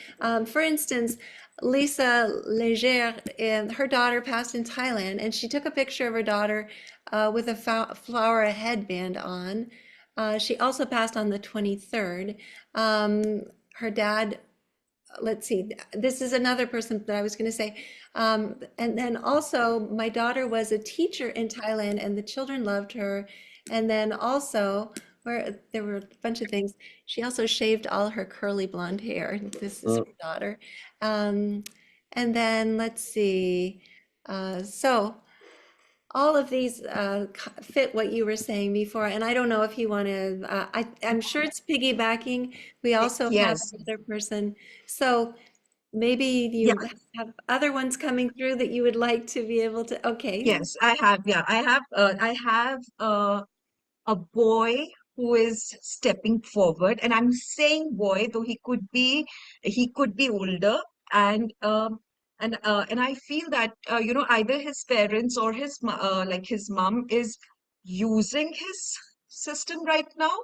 Speaker 1: For instance, Lisa Leger, and her daughter passed in Thailand, and she took a picture of her daughter with a flower headband on. She also passed on the 23rd. Her dad, let's see, this is another person that I was going to say. And then also, my daughter was a teacher in Thailand, and the children loved her. And then also, where there were a bunch of things, she also shaved all her curly blonde hair. This is her daughter. Um, and then let's see. So all of these fit what you were saying before, and I don't know if you want to. I'm sure it's piggybacking. We also have
Speaker 7: Yes.
Speaker 1: another person. So maybe
Speaker 7: Yeah.
Speaker 1: you have other ones coming through that you would like to be able to. Okay.
Speaker 7: Yes. I have. Yeah. I have a boy who is stepping forward, and I'm saying boy, though he could be older, and and I feel that either his parents or like his mom is using his system right now,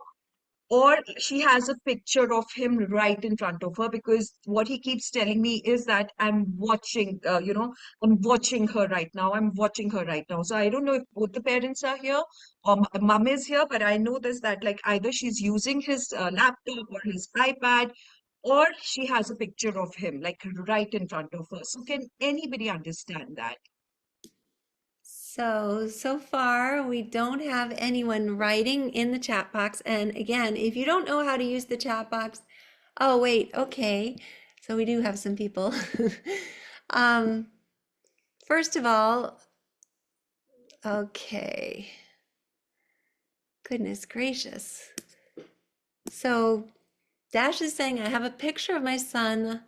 Speaker 7: or she has a picture of him right in front of her, because what he keeps telling me is that I'm watching her right now. I'm watching her right now. So I don't know if both the parents are here or mom is here, but I know this, that like either she's using his laptop or his iPad, or she has a picture of him like right in front of her. So can anybody understand that?
Speaker 1: So far, we don't have anyone writing in the chat box. And again, if you don't know how to use the chat box, oh, wait, okay. So we do have some people. Um, First of all, okay. Goodness gracious. So Dash is saying, I have a picture of my son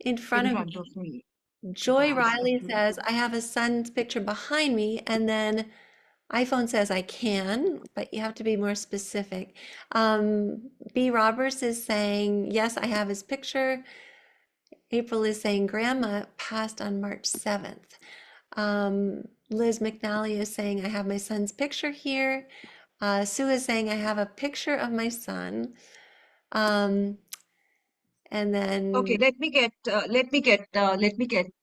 Speaker 1: in front
Speaker 7: In
Speaker 1: of
Speaker 7: front
Speaker 1: me.
Speaker 7: of me.
Speaker 1: Joy
Speaker 7: Dash,
Speaker 1: Riley
Speaker 7: okay.
Speaker 1: says, I have a son's picture behind me. And then iPhone says I can, but you have to be more specific. B. Roberts is saying, yes, I have his picture. April is saying, Grandma passed on March 7th. Liz McNally is saying, I have my son's picture here. Sue is saying, I have a picture of my son. And
Speaker 7: Okay,
Speaker 1: then,
Speaker 7: let me get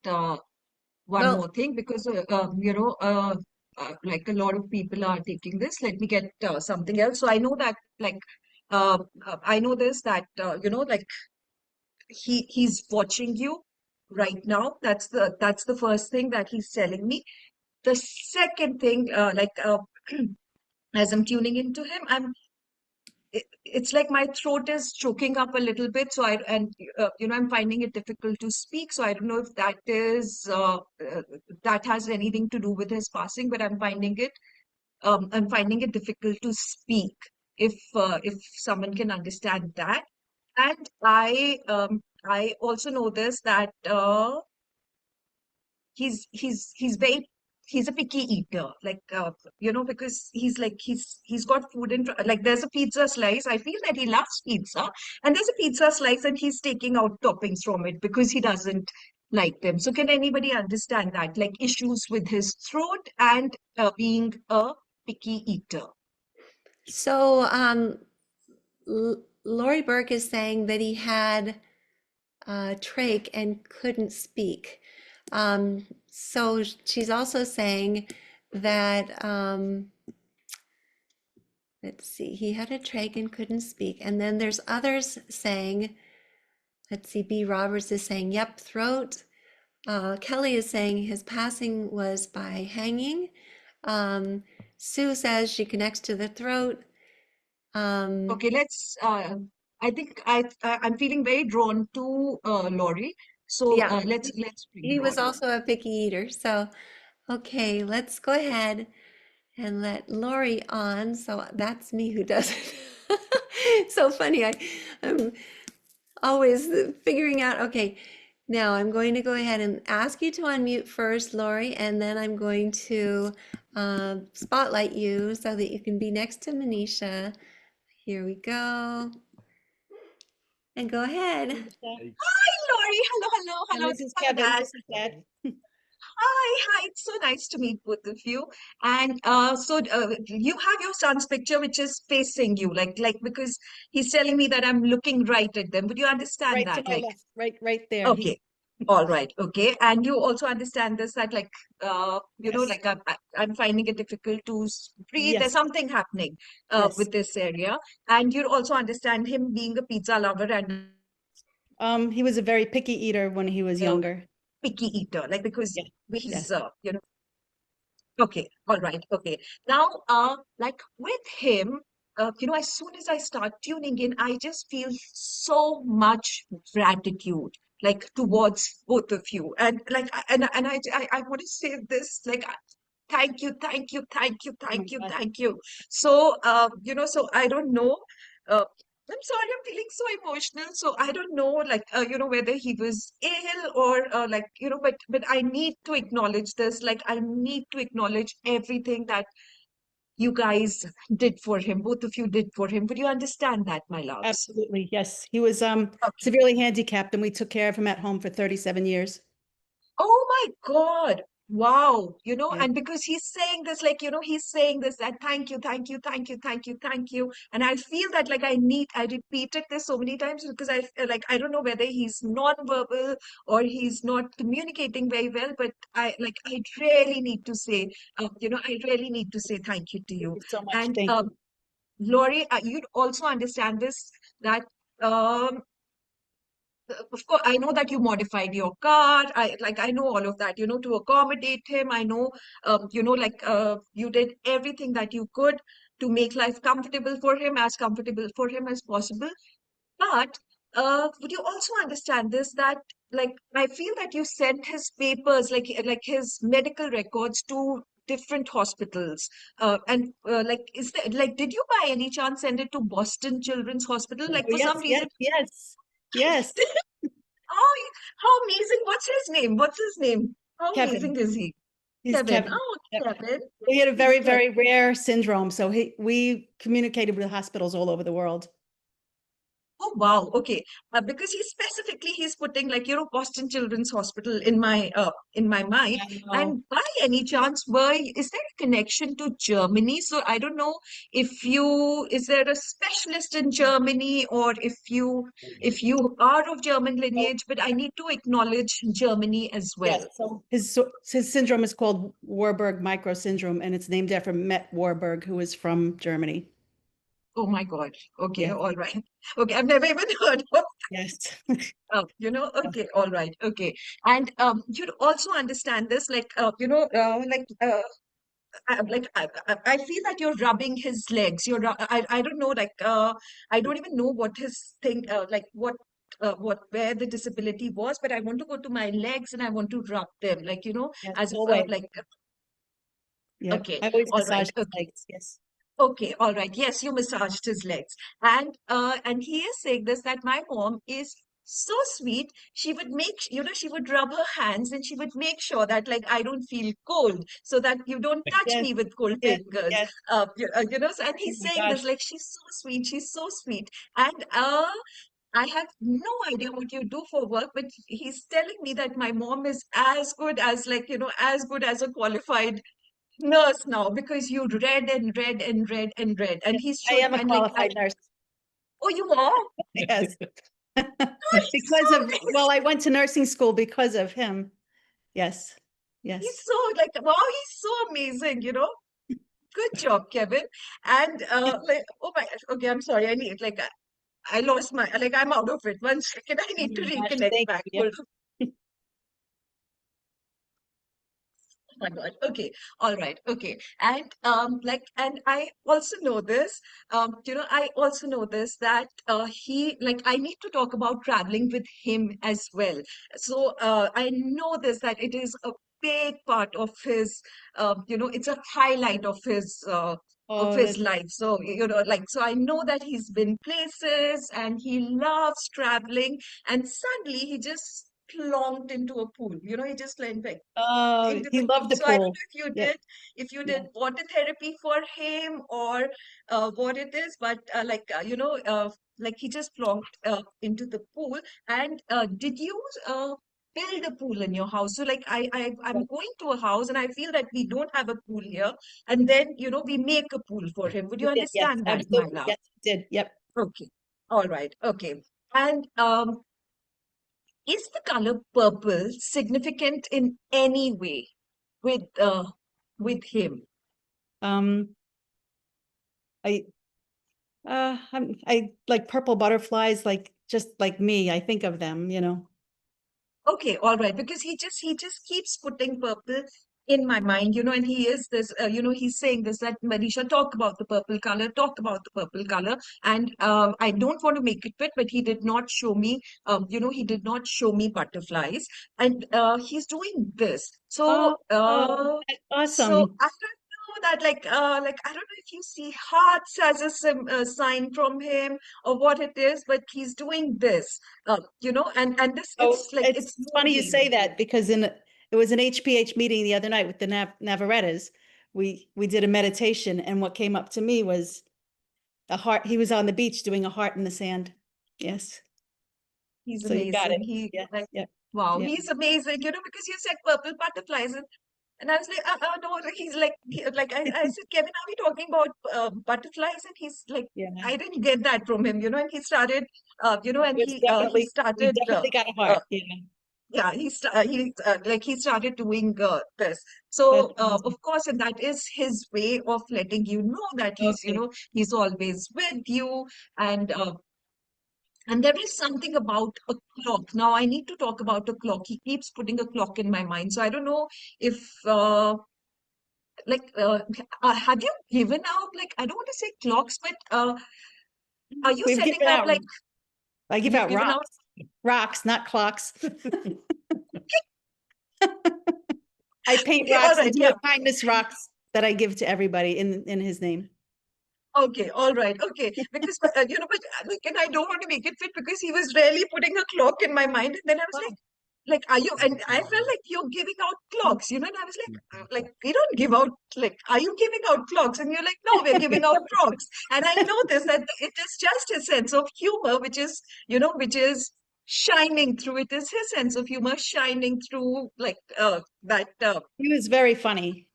Speaker 7: one
Speaker 1: well,
Speaker 7: more thing, because like a lot of people are taking this. Let me get something else. So I know that I know this, that like he's watching you right now. That's the first thing that he's telling me. The second thing, as I'm tuning into him, it's like my throat is choking up a little bit, so I'm finding it difficult to speak. So I don't know if that has anything to do with his passing, but I'm finding it difficult to speak, if someone can understand that. And I also know this, that he's very, he's a picky eater, like because he's got food in like there's a pizza slice. I feel that he loves pizza, and there's a pizza slice and he's taking out toppings from it because he doesn't like them. So can anybody understand that, like issues with his throat and being a picky eater?
Speaker 1: so Lori Burke is saying that he had trach and couldn't speak. So she's also saying that, let's see, he had a trach and couldn't speak. And then there's others saying, let's see, B. Roberts is saying, yep, throat. Kelly is saying his passing was by hanging. Sue says she connects to the throat.
Speaker 7: Okay, I'm feeling very drawn to Laurie. So
Speaker 1: Yeah,
Speaker 7: let's bring
Speaker 1: he was
Speaker 7: Laurie.
Speaker 1: also a picky eater. So, okay, let's go ahead and let Lori on. So that's me who does it. So funny. I'm always figuring out, okay, now I'm going to go ahead and ask you to unmute first, Lori, and then I'm going to spotlight you so that you can be next to Manisha. Here we go. And go ahead.
Speaker 6: Hey,
Speaker 7: Hi, Lori. Hello, hello,
Speaker 8: And
Speaker 7: hello.
Speaker 8: this is
Speaker 7: Hi,
Speaker 8: Kevin.
Speaker 7: Dad.
Speaker 8: This is Dad.
Speaker 7: Hi. It's so nice to meet both of you. And you have your son's picture, which is facing you, like because he's telling me that I'm looking right at them. Would you understand
Speaker 8: Right to
Speaker 7: that?
Speaker 8: my
Speaker 7: Like,
Speaker 8: left, right there. He,
Speaker 7: okay, all right, okay. And you also understand this that
Speaker 8: yes,
Speaker 7: like I'm finding it difficult to breathe. There's
Speaker 8: yes,
Speaker 7: something happening
Speaker 8: yes.
Speaker 7: with this area. And you also understand him being a pizza lover and
Speaker 8: He was a very picky eater when he was
Speaker 7: a
Speaker 8: younger.
Speaker 7: picky eater, like because
Speaker 8: Yeah,
Speaker 7: he's
Speaker 8: yes.
Speaker 7: Okay, all right, okay. Now, like with him, as soon as I start tuning in, I just feel so much gratitude, like towards both of you, and like, I want to say this, like, thank you, thank you, thank you,
Speaker 8: Oh my
Speaker 7: thank you,
Speaker 8: God.
Speaker 7: thank you. So, so I don't know. Uh, I'm sorry, I'm feeling so emotional. So I don't know, like, whether he was ill or but I need to acknowledge this. Like, I need to acknowledge everything that you guys did for him. Both of you did for him. Would you understand that, my loves?
Speaker 8: Absolutely, yes. He was
Speaker 7: Okay.
Speaker 8: severely handicapped, and we took care of him at home for 37 years.
Speaker 7: Oh my God. Wow.
Speaker 8: Yeah.
Speaker 7: And because he's saying this, like, he's saying this, that thank you, thank you, thank you, thank you, thank you. And I feel that like I repeated this so many times because I feel like I don't know whether he's non-verbal or he's not communicating very well, but I really need to say, I really need to say thank you to
Speaker 8: Thank
Speaker 7: you.
Speaker 8: you so much.
Speaker 7: And
Speaker 8: Thank you.
Speaker 7: Lori, you'd also understand this that um of course, I know that you modified your car. I know all of that, to accommodate him. I know, you did everything that you could to make life comfortable for him as possible. But would you also understand this that like I feel that you sent his papers, like his medical records to different hospitals. Is there like did you by any chance send it to Boston Children's Hospital?
Speaker 8: Oh,
Speaker 7: Like for
Speaker 8: yes,
Speaker 7: some
Speaker 8: yes,
Speaker 7: reason.
Speaker 8: yes, yes.
Speaker 7: Oh, how amazing. What's his name? What's his name? How
Speaker 8: Kevin.
Speaker 7: amazing is he?
Speaker 8: He's
Speaker 7: Kevin.
Speaker 8: Kevin.
Speaker 7: Oh,
Speaker 8: Yep.
Speaker 7: Kevin.
Speaker 8: He had a
Speaker 7: He's
Speaker 8: very,
Speaker 7: Kevin.
Speaker 8: very rare syndrome, so we communicated with hospitals all over the world.
Speaker 7: Oh, wow. Okay. Because he's putting like, Boston Children's Hospital in my mind.
Speaker 8: Wow.
Speaker 7: And by any chance, is there a connection to Germany? So I don't know is there a specialist in Germany or if you are of German
Speaker 8: So,
Speaker 7: lineage, but I need to acknowledge Germany as
Speaker 8: yes,
Speaker 7: well.
Speaker 8: so his syndrome is called Warburg micro syndrome, and it's named after Met Warburg, who is from Germany.
Speaker 7: Oh my God. Okay,
Speaker 8: Yeah.
Speaker 7: all right. Okay, I've never even heard of
Speaker 8: Yes.
Speaker 7: okay, all right, okay. And you'd also understand this, I feel that you're rubbing his legs. I don't know, I don't even know what his thing, where the disability was, but I want to go to my legs and I want to rub them,
Speaker 8: Yes.
Speaker 7: as if,
Speaker 8: Always.
Speaker 7: like,
Speaker 8: Yeah.
Speaker 7: okay,
Speaker 8: I always
Speaker 7: all
Speaker 8: massage
Speaker 7: right,
Speaker 8: his
Speaker 7: okay.
Speaker 8: legs. Yes.
Speaker 7: Okay, all right. Yes, you massaged his legs. And he is saying this that my mom is so sweet. She would rub her hands and she would make sure that like I don't feel cold so that you don't touch
Speaker 8: Yes.
Speaker 7: me with cold
Speaker 8: Yes.
Speaker 7: fingers.
Speaker 8: Yes.
Speaker 7: And
Speaker 8: Oh
Speaker 7: he's
Speaker 8: my
Speaker 7: saying
Speaker 8: gosh.
Speaker 7: this like she's so sweet, she's so sweet. And I have no idea what you do for work, but he's telling me that my mom is as good as as good as a qualified nurse now because you read and read and read and read and
Speaker 8: Yes.
Speaker 7: he's
Speaker 8: I
Speaker 7: showing
Speaker 8: am a
Speaker 7: and like
Speaker 8: qualified nurse.
Speaker 7: oh you are
Speaker 8: Yes.
Speaker 7: he's so
Speaker 8: Because of, well,
Speaker 7: amazing.
Speaker 8: I went to nursing school because of him. Yes.
Speaker 7: He's
Speaker 8: Yes.
Speaker 7: so like wow, he's so amazing, good job, Kevin. And like oh my gosh, okay, I'm sorry, I need like I lost my like I'm out of it. One second, I
Speaker 8: Oh
Speaker 7: need to
Speaker 8: my gosh.
Speaker 7: reconnect
Speaker 8: Thank
Speaker 7: back.
Speaker 8: you.
Speaker 7: Hold on. My God. Okay. All right. Okay. And and I also know this, I also know this that he like I need to talk about traveling with him as well. So I know this that it is a big part of his it's a highlight of
Speaker 8: Oh,
Speaker 7: his
Speaker 8: that's
Speaker 7: life. So, so I know that he's been places and he loves traveling, and suddenly he just plonked into a pool. He just went like into
Speaker 8: He
Speaker 7: the pool.
Speaker 8: loved the
Speaker 7: So I don't
Speaker 8: pool.
Speaker 7: know
Speaker 8: Yeah,
Speaker 7: if you
Speaker 8: yeah.
Speaker 7: did water therapy for him or what it is, but like he just plonked into the pool. And did you build a pool in your house? So like I'm going to a house and I feel that we don't have a pool here, and then we make a pool for him. Would you
Speaker 8: We did. Yes,
Speaker 7: understand that, my
Speaker 8: absolutely.
Speaker 7: love?
Speaker 8: Yes, we did. Yep.
Speaker 7: Okay. All right. Okay. And is the color purple significant in any way with him?
Speaker 8: Um, I I like purple butterflies, like just like me. I think of them.
Speaker 7: Okay, all right, because he just keeps putting purple in my mind, and he is this, he's saying this, that Manisha, talk about the purple color, talk about the purple color, and I don't want to make it fit, but he did not show me, he did not show me butterflies, and he's doing this.
Speaker 8: Oh,
Speaker 7: So,
Speaker 8: oh, awesome.
Speaker 7: I don't know that, like I don't know if you see hearts as a sign from him or what it is, but he's doing this, and this,
Speaker 8: Oh,
Speaker 7: it's like
Speaker 8: it's
Speaker 7: it's
Speaker 8: funny you
Speaker 7: moving.
Speaker 8: say that because it was an HPH meeting the other night with the Navarettas. We did a meditation, and what came up to me was a heart. He was on the beach doing a heart in the sand. Yes.
Speaker 7: He's
Speaker 8: So you got it.
Speaker 7: amazing. He
Speaker 8: Yes.
Speaker 7: like
Speaker 8: Yep.
Speaker 7: wow,
Speaker 8: Yep.
Speaker 7: he's amazing. Because you said purple butterflies, and I was like, no, like, he's like, I said, Kevin, are we talking about butterflies? And he's like,
Speaker 8: Yeah.
Speaker 7: I didn't get that from him, and he started,
Speaker 8: It
Speaker 7: and
Speaker 8: was
Speaker 7: he
Speaker 8: definitely, we
Speaker 7: started,
Speaker 8: definitely got a
Speaker 7: uh,
Speaker 8: heart. Yeah.
Speaker 7: yeah, he started doing this.
Speaker 8: That's
Speaker 7: So
Speaker 8: awesome.
Speaker 7: of course, and that is his way of letting you know that
Speaker 8: Okay.
Speaker 7: he's always with you, and there is something about a clock. Now, I need to talk about a clock. He keeps putting a clock in my mind. So I don't know if, like, have you given out, like, I don't want to say clocks, but are you
Speaker 8: We've
Speaker 7: setting
Speaker 8: given
Speaker 7: up,
Speaker 8: out,
Speaker 7: like,
Speaker 8: I give
Speaker 7: you've
Speaker 8: out
Speaker 7: given out?
Speaker 8: rocks, rocks, not clocks. I paint
Speaker 7: Okay, all
Speaker 8: rocks. I
Speaker 7: right,
Speaker 8: do
Speaker 7: yeah.
Speaker 8: have kindness rocks that I give to everybody in his name.
Speaker 7: Okay, all right, okay. Because, but like, and I don't want to make it fit because he was really putting a clock in my mind. And then I was
Speaker 8: Oh,
Speaker 7: like, are you? And I felt like you're giving out clocks, and I was like, we don't give out, like, are you giving out clocks? And you're like, no, we're giving out clocks. And I know this, that it is just his sense of humor, which is shining through. It is his sense of humor shining through, like, that.
Speaker 8: he was very funny.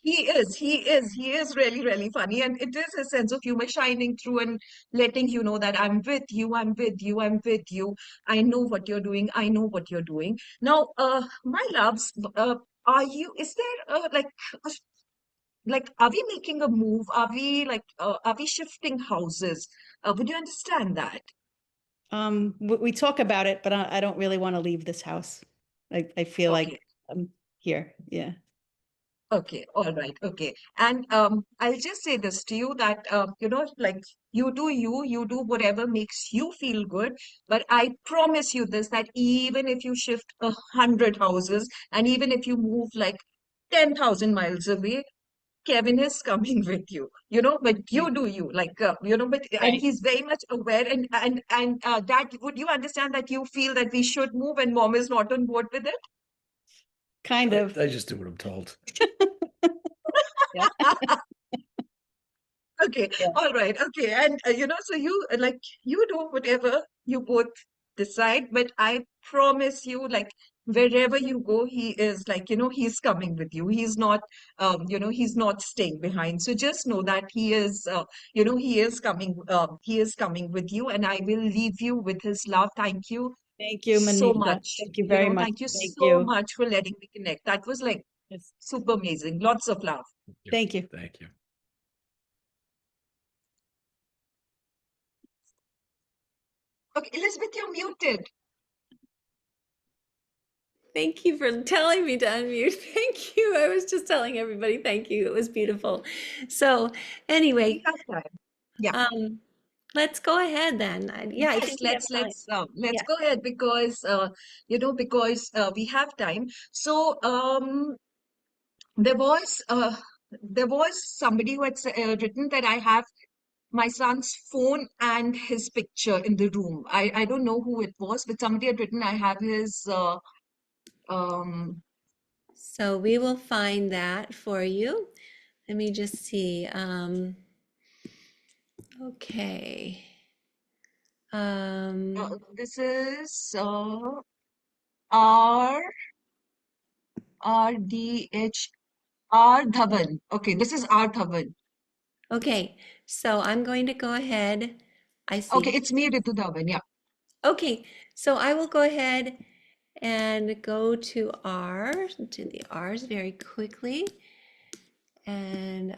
Speaker 7: He is really, really funny. And it is his sense of humor shining through and letting you know that I'm with you, I'm with you, I'm with you. I know what you're doing. I know what you're doing. Now, my loves, is there uh, are we making a move? Are we shifting houses? Would you understand that?
Speaker 8: We talk about it, but I don't really want to leave this house. I feel
Speaker 7: Okay.
Speaker 8: like I'm here. Yeah.
Speaker 7: Okay, all right, okay. And I'll just say this to you that like you do whatever makes you feel good. But I promise you this, that even if you shift 100 houses and even if you move like 10,000 miles away, Kevin is coming with you. But
Speaker 8: Okay.
Speaker 7: you do you, like but and
Speaker 8: Right.
Speaker 7: he's very much aware, and that would you understand that you feel that we should move and mom is not on board with it?
Speaker 8: Kind of.
Speaker 9: I just do what I'm told.
Speaker 8: Yeah.
Speaker 7: Okay,
Speaker 8: Yeah.
Speaker 7: all right, okay. And so you do whatever you both decide, but I promise you, like, wherever you go, he is like, he's coming with you. He's not staying behind. So just know that he is coming with you, and I will leave you with his love. Thank you
Speaker 8: Thank you,
Speaker 7: so
Speaker 8: Manisha.
Speaker 7: much.
Speaker 8: Thank you very much.
Speaker 7: Thank you
Speaker 8: Thank
Speaker 7: so
Speaker 8: you.
Speaker 7: much for letting me connect. That was like
Speaker 8: Yes.
Speaker 7: super amazing. Lots of love.
Speaker 8: Thank you.
Speaker 9: Thank you.
Speaker 7: Okay, Elizabeth, you're muted.
Speaker 1: Thank you for telling me to unmute. Thank you. I was just telling everybody thank you. It was beautiful. So
Speaker 7: We
Speaker 1: anyway,
Speaker 7: have time. Yeah.
Speaker 1: let's go ahead then. Yeah, I
Speaker 7: Yes,
Speaker 1: think we have time.
Speaker 7: let's
Speaker 1: Yeah.
Speaker 7: go ahead because we have time. So there was somebody who had written that I have my son's phone and his picture in the room. I don't know who it was, but somebody had written, I have his um
Speaker 1: So we will find that for you. Let me just see. Okay.
Speaker 7: this is R R D H R Dhawan. Okay, this is R Dhawan.
Speaker 1: Okay, so I'm going to go ahead. I
Speaker 7: Okay,
Speaker 1: see.
Speaker 7: it's me, Ritu Dhawan. Yeah.
Speaker 1: Okay, so I will go ahead and go to the R's very quickly. And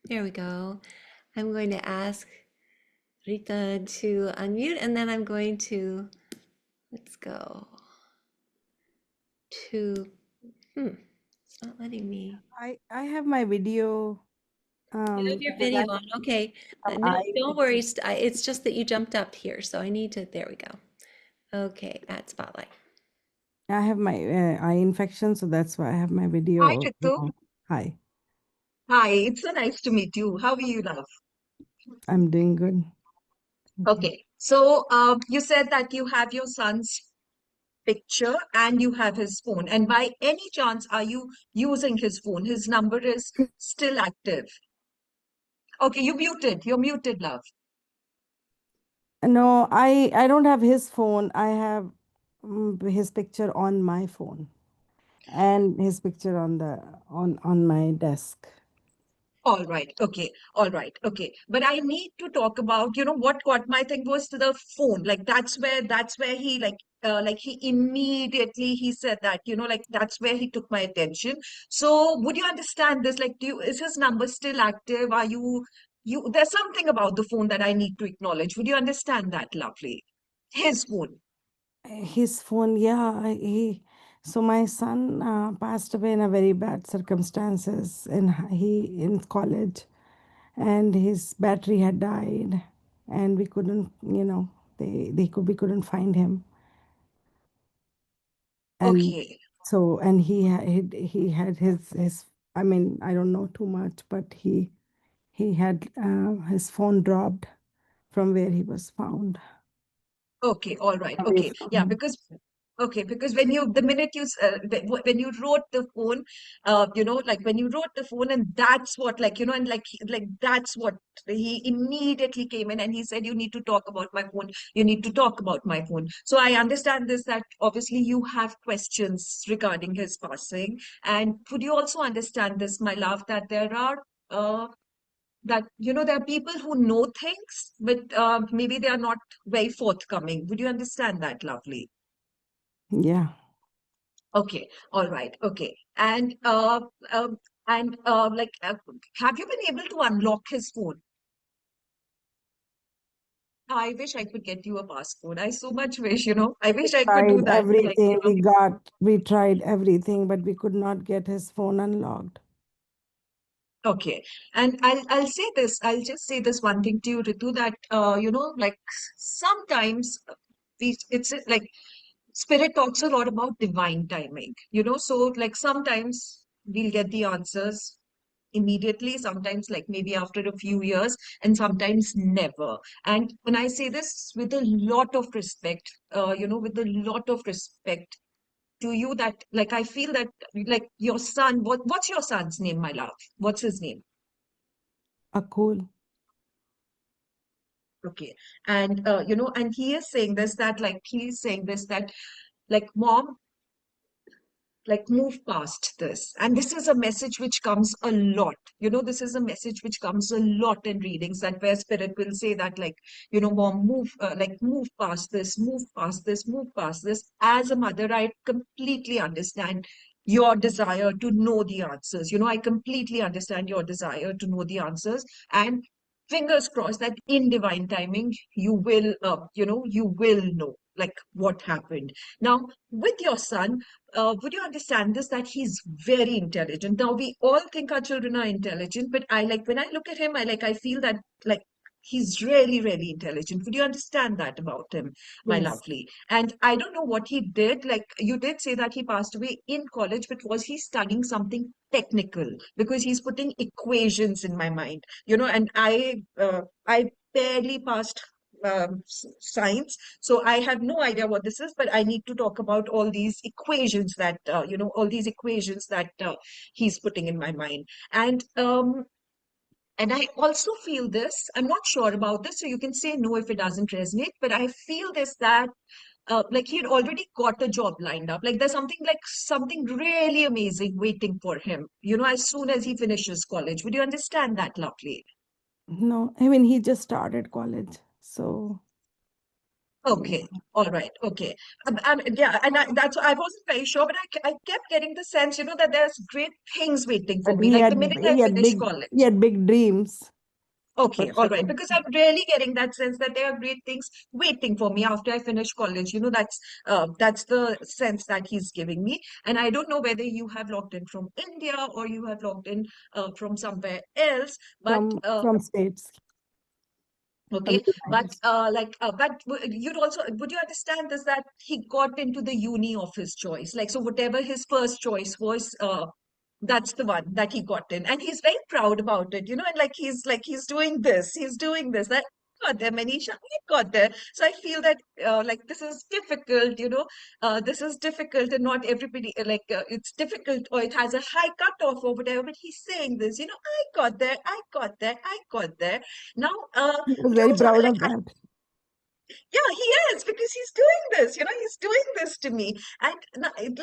Speaker 1: there we go. I'm going to ask Rita to unmute, and then I'm going to, let's go to, it's not letting me.
Speaker 9: I have my video.
Speaker 1: You have your
Speaker 9: Because
Speaker 1: video
Speaker 9: I'm
Speaker 1: on. Okay.
Speaker 9: from
Speaker 1: No,
Speaker 9: I
Speaker 1: don't worry. It's just that you jumped up here. So I need to, there we go. Okay, add spotlight.
Speaker 9: I have my eye infection, so that's why I have my
Speaker 7: Hi,
Speaker 9: video.
Speaker 7: Ritu.
Speaker 9: Hi,
Speaker 7: Hi, it's so nice to meet you. How are you, love?
Speaker 9: I'm doing good. Thank you.
Speaker 7: Okay, so you said that you have your son's picture and you have his phone. And by any chance, are you using his phone? His number is still active. Okay, you muted. You're muted, love.
Speaker 9: No, I don't have his phone. I have his picture on my phone and his picture on the on my desk.
Speaker 7: All right. Okay. All right. Okay. But I need to talk about, what caught my thing was to the phone. Like that's where he like he immediately he said that, like that's where he took my attention. So would you understand this? Like, is his number still active? Are there's something about the phone that I need to acknowledge. Would you understand that, lovely? His phone.
Speaker 9: His phone, yeah, he. So my son passed away in a very bad circumstances, and he in college, and his battery had died, and we couldn't, we couldn't find him, and
Speaker 7: Okay.
Speaker 9: so and he had his. I mean, I don't know too much, but he had his phone dropped from where he was found.
Speaker 7: Okay, all right.
Speaker 9: Away
Speaker 7: Okay.
Speaker 9: from
Speaker 7: Yeah,
Speaker 9: him.
Speaker 7: because the minute when you wrote the phone, like when you wrote the phone, and that's what, like, and like that's what he immediately came in and he said, you need to talk about my phone. You need to talk about my phone. So I understand this, that obviously you have questions regarding his passing. And would you also understand this, my love, that there are uh, there are people who know things, but maybe they are not very forthcoming. Would you understand that, lovely?
Speaker 9: Yeah.
Speaker 7: Okay, all right, okay. And like, have you been able to unlock his phone? I wish I could get you a passport. I so much wish, I wish I could do
Speaker 9: Tried
Speaker 7: that. Like,
Speaker 9: everything. We tried everything, but we could not get his phone unlocked.
Speaker 7: okay. And I'll say this. I'll just say this one thing to you, Ritu, that like sometimes it's like Spirit talks a lot about divine timing, so like sometimes we'll get the answers immediately, sometimes like maybe after a few years, and sometimes never. And when I say this with a lot of respect, with a lot of respect to you, that like I feel that like your son, what's your son's name, my love? What's his name?
Speaker 9: Cool.
Speaker 7: Okay. And and he is saying this, that like he's saying this, that like, mom, like move past this. And this is a message which comes a lot, this is a message which comes a lot in readings, that where spirit will say that, like, mom, move, like move past this, move past this, move past this. As a mother, I completely understand your desire to know the answers. I completely understand your desire to know the answers. And fingers crossed that in divine timing you will you will know like what happened. Now with your son, would you understand this, that he's very intelligent? Now we all think our children are intelligent, but I like when I look at him, I feel that like He's really, really intelligent. Would you understand that about him, my
Speaker 2: Yes.
Speaker 7: lovely? And I don't know what he did. Like you did say that he passed away in college, but was he studying something technical? Because he's putting equations in my mind, and I barely passed science, so I have no idea what this is, but I need to talk about all these equations that he's putting in my mind. And I also feel this, I'm not sure about this, so you can say no if it doesn't resonate, but I feel this that like he had already got a job lined up. Like there's something really amazing waiting for him, as soon as he finishes college. Would you understand that, lovely?
Speaker 9: No, I mean, he just started college. So,
Speaker 7: Okay, all right, okay. Yeah, and that's I wasn't very sure, but I kept getting the sense, that there's great things waiting for
Speaker 9: but
Speaker 7: me. Like the minute I finish
Speaker 9: he
Speaker 7: college.
Speaker 9: had big dreams for
Speaker 7: Okay, all right.
Speaker 9: sure.
Speaker 7: Because I'm really getting that sense that there are great things waiting for me after I finish college. That's the sense that he's giving me. And I don't know whether you have logged in from India or you have logged in from somewhere else, but
Speaker 9: From states,
Speaker 7: okay,
Speaker 9: Tamil
Speaker 7: would you understand this that he got into the uni of his choice? Like, so whatever his first choice was, that's the one that he got in, and he's very proud about it, and he's doing this. That I got there, Manisha, I got there. So I feel that like this is difficult, this is difficult, and not everybody it's difficult or it has a high cutoff or whatever. But he's saying this, I got there, I got there, I got there. Now,
Speaker 9: He was
Speaker 7: but
Speaker 9: very
Speaker 7: also
Speaker 9: proud
Speaker 7: like
Speaker 9: of that.
Speaker 7: yeah, he is because he's doing this, he's doing this to me. And I need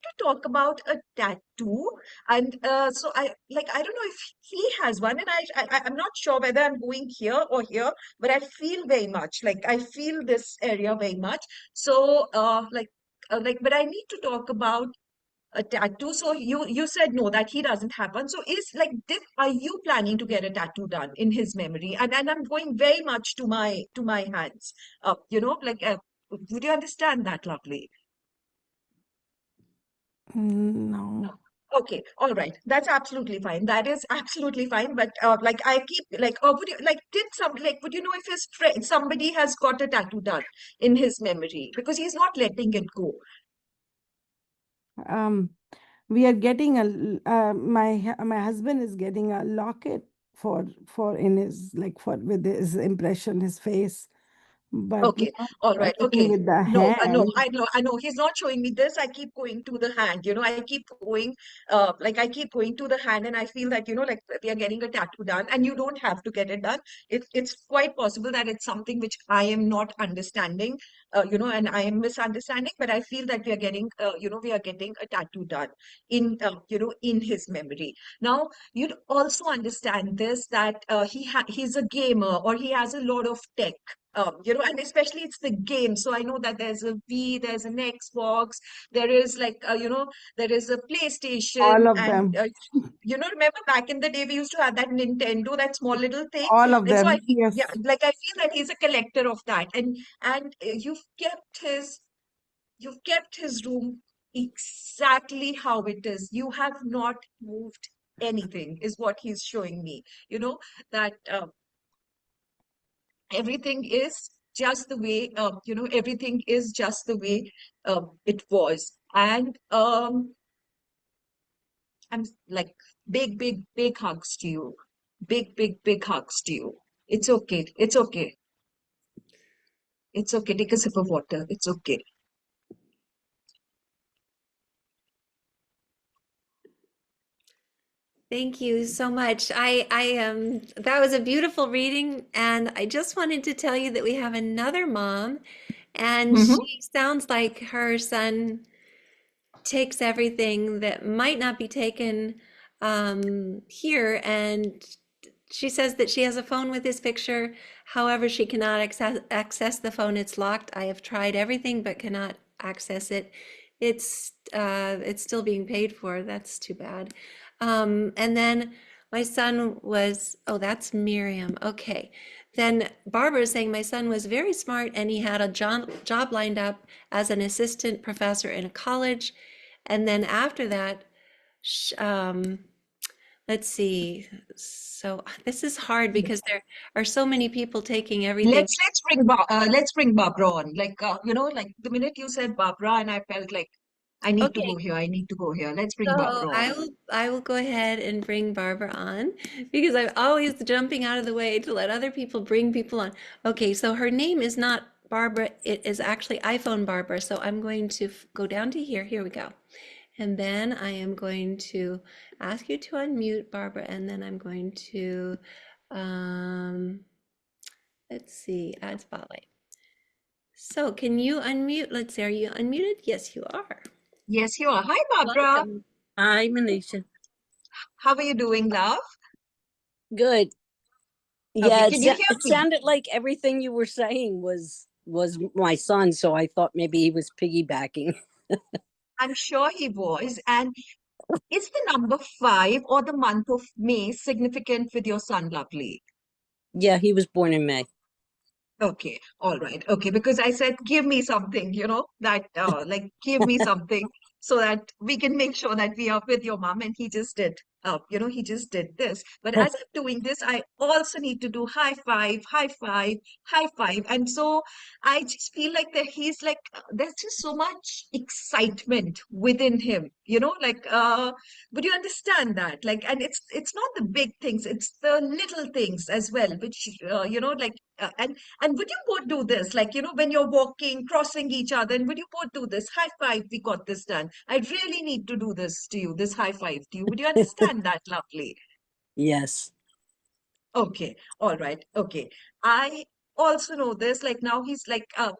Speaker 7: to talk about a tattoo. And so I don't know if he has one. And I'm not sure whether I'm going here or here, but I feel very much like I feel this area very much. So, but I need to talk about a tattoo. So you said no, that he doesn't have one. So are you planning to get a tattoo done in his memory? And I'm going very much to my hands. Would you understand that, lovely?
Speaker 9: No.
Speaker 7: Okay, all right. That's absolutely fine. That is absolutely fine. But I keep would you would you know if his friend somebody has got a tattoo done in his memory because he's not letting it go.
Speaker 9: Um, we are getting my husband is getting a locket for in his for with his impression, his face, but
Speaker 7: Okay,
Speaker 9: not
Speaker 7: all right,
Speaker 9: anything
Speaker 7: okay.
Speaker 9: with the
Speaker 7: No,
Speaker 9: hand.
Speaker 7: I know. He's not showing me this. I keep going to the hand. I keep going, I keep going to the hand, and I feel that like we are getting a tattoo done, and you don't have to get it done. It's quite possible that it's something which I am not understanding, and I am misunderstanding. But I feel that we are getting a tattoo done in his memory. Now, you'd also understand this that he's a gamer or he has a lot of tech. And especially it's the game. So I know that there's a Wii, there's an Xbox, there is there is a PlayStation,
Speaker 9: All of
Speaker 7: and
Speaker 9: them.
Speaker 7: remember back in the day we used to have that Nintendo, that small little thing.
Speaker 9: All of
Speaker 7: And so
Speaker 9: them. Yes.
Speaker 7: yeah, like I feel that he's a collector of that, and you've kept his room exactly how it is. You have not moved anything, is what he's showing me. That everything is just the way everything is just the way it was. And I'm like big hugs to you, big hugs to you. It's okay, it's okay, it's okay. Take a sip of water. It's okay.
Speaker 1: Thank you so much. That was a beautiful reading, and I just wanted to tell you that we have another mom, and
Speaker 7: Mm-hmm.
Speaker 1: she sounds like her son takes everything that might not be taken here, and she says that she has a phone with his picture. However, she cannot access the phone. It's locked. I have tried everything but cannot access it. It's still being paid for. That's too bad. And then my son was, oh, that's Miriam. Okay. Then Barbara is saying my son was very smart and he had a job lined up as an assistant professor in a college. And then after that, let's see. So this is hard because there are so many people taking everything.
Speaker 7: Let's bring Barbara on. Like like the minute you said Barbara, and I felt like I need to
Speaker 1: Okay,
Speaker 7: go here. I need to go here. Let's bring
Speaker 1: so
Speaker 7: Barbara on.
Speaker 1: I will go ahead and bring Barbara on because I'm always jumping out of the way to let other people bring people on. Okay, so her name is not Barbara, it is actually iPhone Barbara. So I'm going to go down to here. Here we go. And then I am going to ask you to unmute Barbara, and then I'm going to um, let's see, add spotlight. So can you unmute? Let's see, are you unmuted? Yes, you are.
Speaker 7: Yes, you are. Hi, Barbara.
Speaker 1: Welcome.
Speaker 10: Hi, Manisha.
Speaker 7: How are you doing, love?
Speaker 10: Good.
Speaker 7: Okay,
Speaker 10: Yeah,
Speaker 7: can you hear
Speaker 10: it
Speaker 7: me?
Speaker 10: sounded like everything you were saying was my son, so I thought maybe he was piggybacking.
Speaker 7: I'm sure he was. And is the number 5 or the month of May significant with your son, lovely?
Speaker 10: Yeah, he was born in May.
Speaker 7: Okay, all right. Okay, because I said, give me something, that like give me something so that we can make sure that we are with your mom. And he just did, he just did this. But as I'm doing this, I also need to do high five, high five, high five. And so I just feel like that he's like, there's just so much excitement within him, like, would you understand that? Like, and it's not the big things, it's the little things as well, which, like, and would you both do this? Like, when you're walking, crossing each other, and would you both do this? High five, we got this done. I really need to do this to you, this high five to you. Would you understand that, lovely?
Speaker 10: Yes.
Speaker 7: Okay, all right. Okay. I also know this, like now he's like, I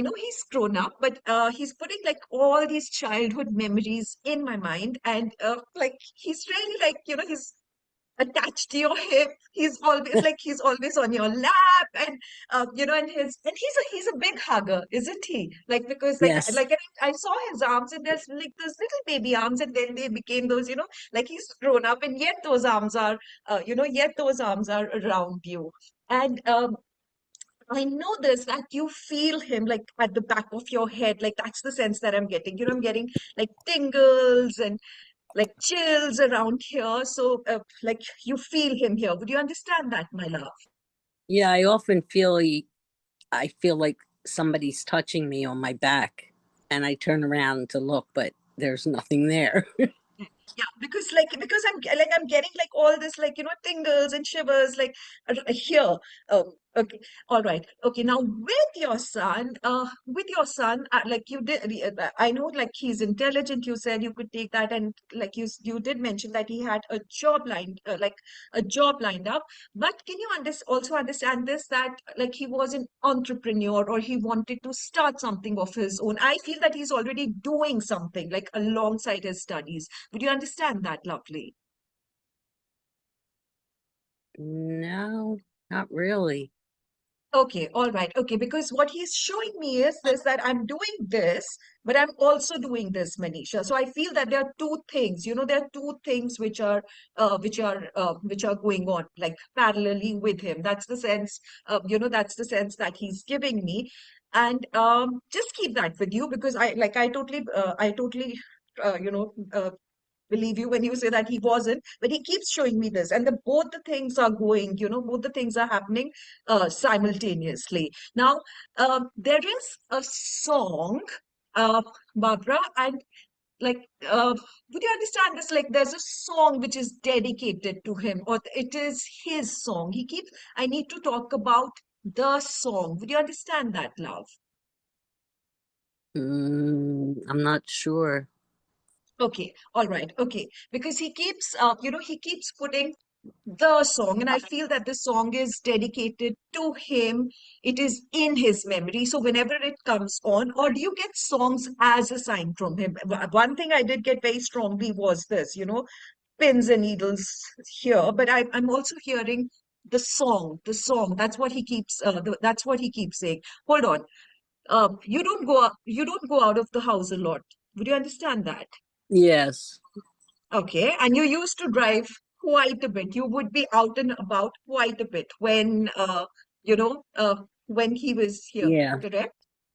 Speaker 7: know he's grown up, but he's putting like all these childhood memories in my mind. And like he's really like, he's attached to your hip. He's always on your lap, and he's a big hugger, isn't he? Like because
Speaker 10: Yes.
Speaker 7: I saw his arms, and there's like those little baby arms, and then they became those, like he's grown up, and yet those arms are, around you. And I know this that you feel him like at the back of your head. Like that's the sense that I'm getting. I'm getting like tingles and like chills around here. So, like you feel him here. Would you understand that, my love?
Speaker 10: Yeah, I feel like somebody's touching me on my back, and I turn around to look, but there's nothing there.
Speaker 7: Yeah, because I'm getting like all this like tingles and shivers like here. Okay, all right. Okay, now with your son, like you did, I know like he's intelligent. You said you could take that, and like you did mention that he had a job lined up. But can you also understand this that like he was an entrepreneur or he wanted to start something of his own? I feel that he's already doing something like alongside his studies. Would you understand that, lovely?
Speaker 10: No, not really.
Speaker 7: Okay, all right. Okay, because what he's showing me is this that I'm doing this, but I'm also doing this, Manisha. So I feel that there are two things, there are two things which are going on like parallelly with him. That's the sense, that's the sense that he's giving me. And just keep that with you because I totally believe you when you say that he wasn't, but he keeps showing me this, and both the things are going, both the things are happening simultaneously. Now, there is a song, Barbara, and like, would you understand this? Like, there's a song which is dedicated to him, or it is his song. I need to talk about the song. Would you understand that, love?
Speaker 10: I'm not sure.
Speaker 7: Okay, all right, okay. Because he keeps putting the song, and I feel that the song is dedicated to him. It is in his memory. So whenever it comes on, or do you get songs as a sign from him? One thing I did get very strongly was this, pins and needles here, but I'm also hearing the song, the song. That's what he keeps saying. Hold on. You don't go out of the house a lot. Would you understand that?
Speaker 10: Yes.
Speaker 7: Okay, and you used to drive quite a bit. You would be out and about quite a bit when he was here,
Speaker 10: Yeah.
Speaker 7: correct?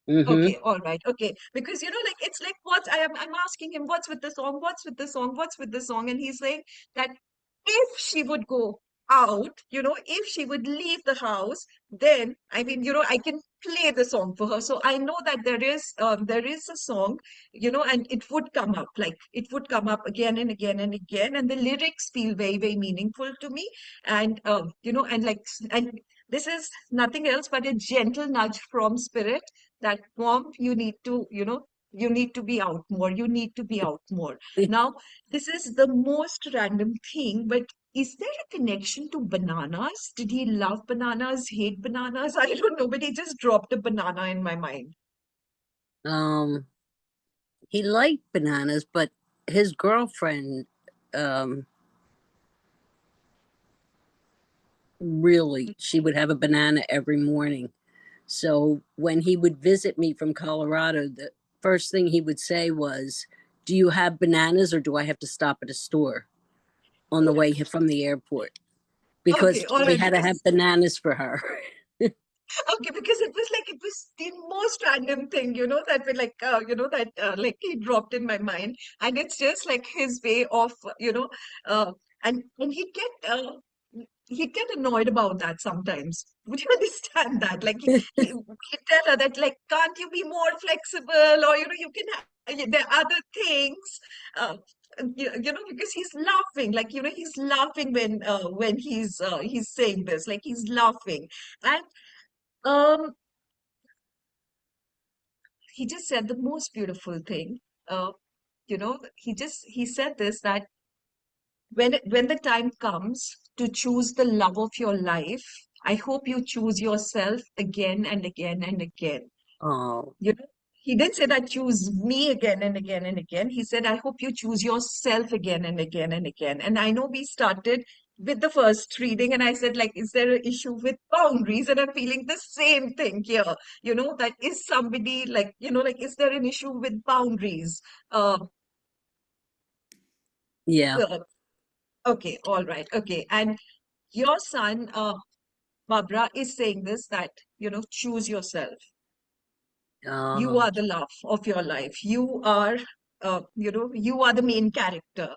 Speaker 10: Mm-hmm.
Speaker 7: Okay, all right, okay. Because like it's like I'm asking him, what's with the song? What's with the song? What's with the song? And he's saying that if she would go out, if she would leave the house, then I mean, I can play the song for her. So I know that there is a song, and it would come up, like it would come up again and again and again, and the lyrics feel very, very meaningful to me. And and this is nothing else but a gentle nudge from spirit that mom, you need to be out more. You need to be out more. Now, this is the most random thing, but is there a connection to bananas? Did he love bananas, hate bananas? I don't know, but he just dropped a banana in my mind.
Speaker 10: Um, he liked bananas, but his girlfriend, um, really, she would have a banana every morning. So when he would visit me from Colorado, the first thing he would say was, "Do you have bananas or do I have to stop at a store on the way from the airport?"
Speaker 7: Okay,
Speaker 10: Because
Speaker 7: all
Speaker 10: we
Speaker 7: right,
Speaker 10: had to have
Speaker 7: because
Speaker 10: bananas for her.
Speaker 7: okay, because it was the most random thing, that he dropped in my mind, and it's just like his way of, and he'd get annoyed about that sometimes. Would you understand that? Like he'd tell her that, like, can't you be more flexible, or you can have, there are other things, uh, because he's laughing, like he's laughing when he's saying this, like he's laughing, and um, he just said the most beautiful thing. Uh, he said this, that when the time comes to choose the love of your life, I hope you choose yourself again and again and again.
Speaker 10: Oh,
Speaker 7: You know, he didn't say that choose me again and again and again. He said, I hope you choose yourself again and again and again. And I know we started with the first reading, and I said, like, is there an issue with boundaries? And I'm feeling the same thing here. That is somebody, like, like, is there an issue with boundaries? Uh,
Speaker 10: yeah.
Speaker 7: uh, okay, all right, okay. And your son, Barbara, is saying this, that, choose yourself. You
Speaker 10: Oh,
Speaker 7: are the love of your life. You are the main character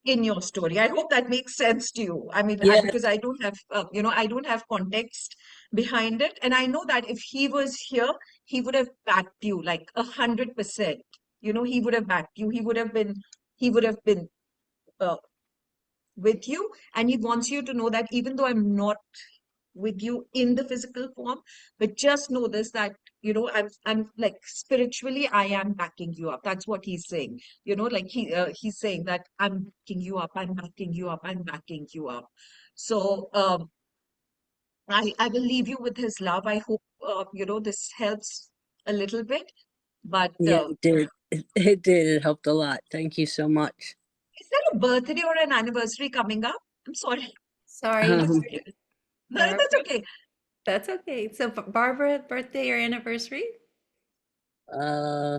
Speaker 7: in your story. I hope that makes sense to you. I mean,
Speaker 10: yeah.
Speaker 7: because I don't have context behind it. And I know that if he was here, he would have backed you like 100%. He would have backed you. He would have been uh, with you. And he wants you to know that even though I'm not with you in the physical form, but just know this, that I'm like, spiritually I am backing you up. That's what he's saying. Like he's saying that I'm backing you up, I'm backing you up, I'm backing you up. So I will leave you with his love. I hope this helps a little bit. But
Speaker 10: Yeah, it did. It did. It helped a lot. Thank you so much.
Speaker 7: is there a birthday or an anniversary coming up? I'm sorry. I'm
Speaker 1: Sorry,
Speaker 7: just
Speaker 10: Um,
Speaker 7: curious. No, that's
Speaker 1: Barbara.
Speaker 7: okay.
Speaker 1: That's okay. So, Barbara, birthday or anniversary?
Speaker 10: uh,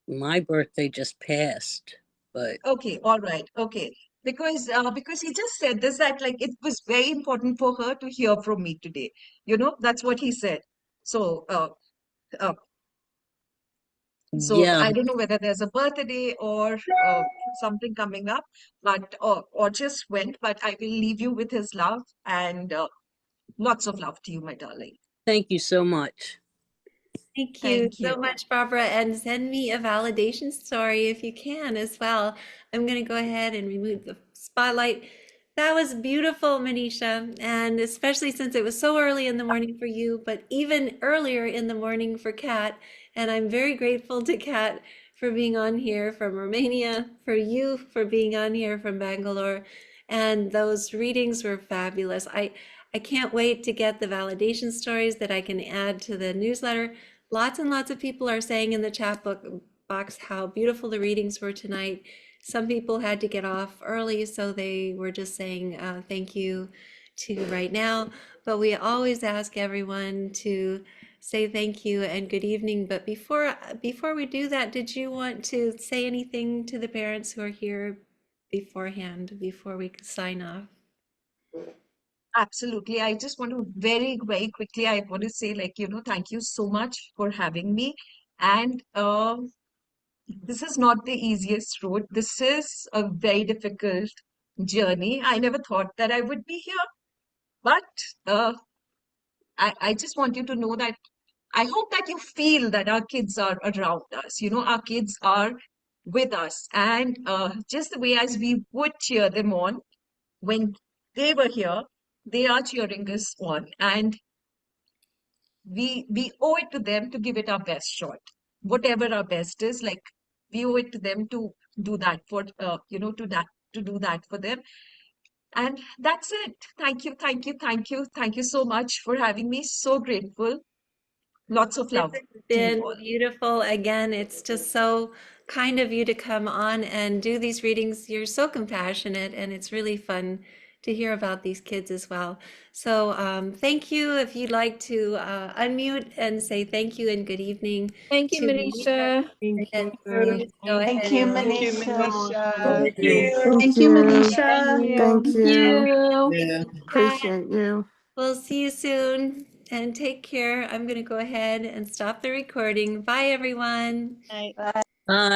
Speaker 10: my birthday just passed, but
Speaker 7: Okay, all right, okay. Because he just said this, that like it was very important for her to hear from me today. That's what he said. So uh, so
Speaker 10: yeah,
Speaker 7: I don't know whether there's a birthday or something coming up, but or just went, but I will leave you with his love, and lots of love to you, my darling.
Speaker 10: thank you so much.
Speaker 1: Thank you
Speaker 7: Thank
Speaker 1: so
Speaker 7: you.
Speaker 1: much, Barbara. And send me a validation story if you can as well. I'm going to go ahead and remove the spotlight. That was beautiful, Manisha. And especially since it was so early in the morning for you, but even earlier in the morning for Kat. And I'm very grateful to Kat for being on here from Romania, for you for being on here from Bangalore. And those readings were fabulous. I can't wait to get the validation stories that I can add to the newsletter. Lots and lots of people are saying in the chat box how beautiful the readings were tonight. Some people had to get off early, so they were just saying thank you to right now. But we always ask everyone to say thank you and good evening. But before we do that, did you want to say anything to the parents who are here beforehand, before we sign off?
Speaker 7: Absolutely. I just want to very, very quickly, I want to say, like, thank you so much for having me. And this is not the easiest road. This is a very difficult journey. I never thought that I would be here, but uh, I just want you to know that I hope that you feel that our kids are around us. Our kids are with us. And just the way as we would cheer them on when they were here, they are cheering us on. And we owe it to them to give it our best shot. Whatever our best is, like we owe it to them to do that for to do that for them. And that's it. Thank you, thank you, thank you, thank you so much for having me. So grateful. Lots of
Speaker 1: This
Speaker 7: love
Speaker 1: has
Speaker 7: to you
Speaker 1: been
Speaker 7: all.
Speaker 1: beautiful. Again, it's just so kind of you to come on and do these readings. You're so compassionate, and it's really fun to hear about these kids as well. So thank you. If you'd like to unmute and say thank you and good evening
Speaker 11: Thank you,
Speaker 1: to Manisha,
Speaker 11: Manisha.
Speaker 2: Thank
Speaker 1: then
Speaker 2: you.
Speaker 1: please go
Speaker 12: Thank
Speaker 1: ahead
Speaker 12: you,
Speaker 1: and
Speaker 2: Thank you,
Speaker 12: Manisha.
Speaker 2: Manisha.
Speaker 12: Thank you.
Speaker 9: Thank
Speaker 11: Thank you,
Speaker 9: you.
Speaker 11: Manisha.
Speaker 9: Thank
Speaker 11: Thank
Speaker 9: you.
Speaker 11: you.
Speaker 12: Yeah.
Speaker 9: Appreciate you.
Speaker 1: we'll see you soon and take care. I'm going to go ahead and stop the recording. Bye, everyone.
Speaker 8: Right.
Speaker 10: Bye.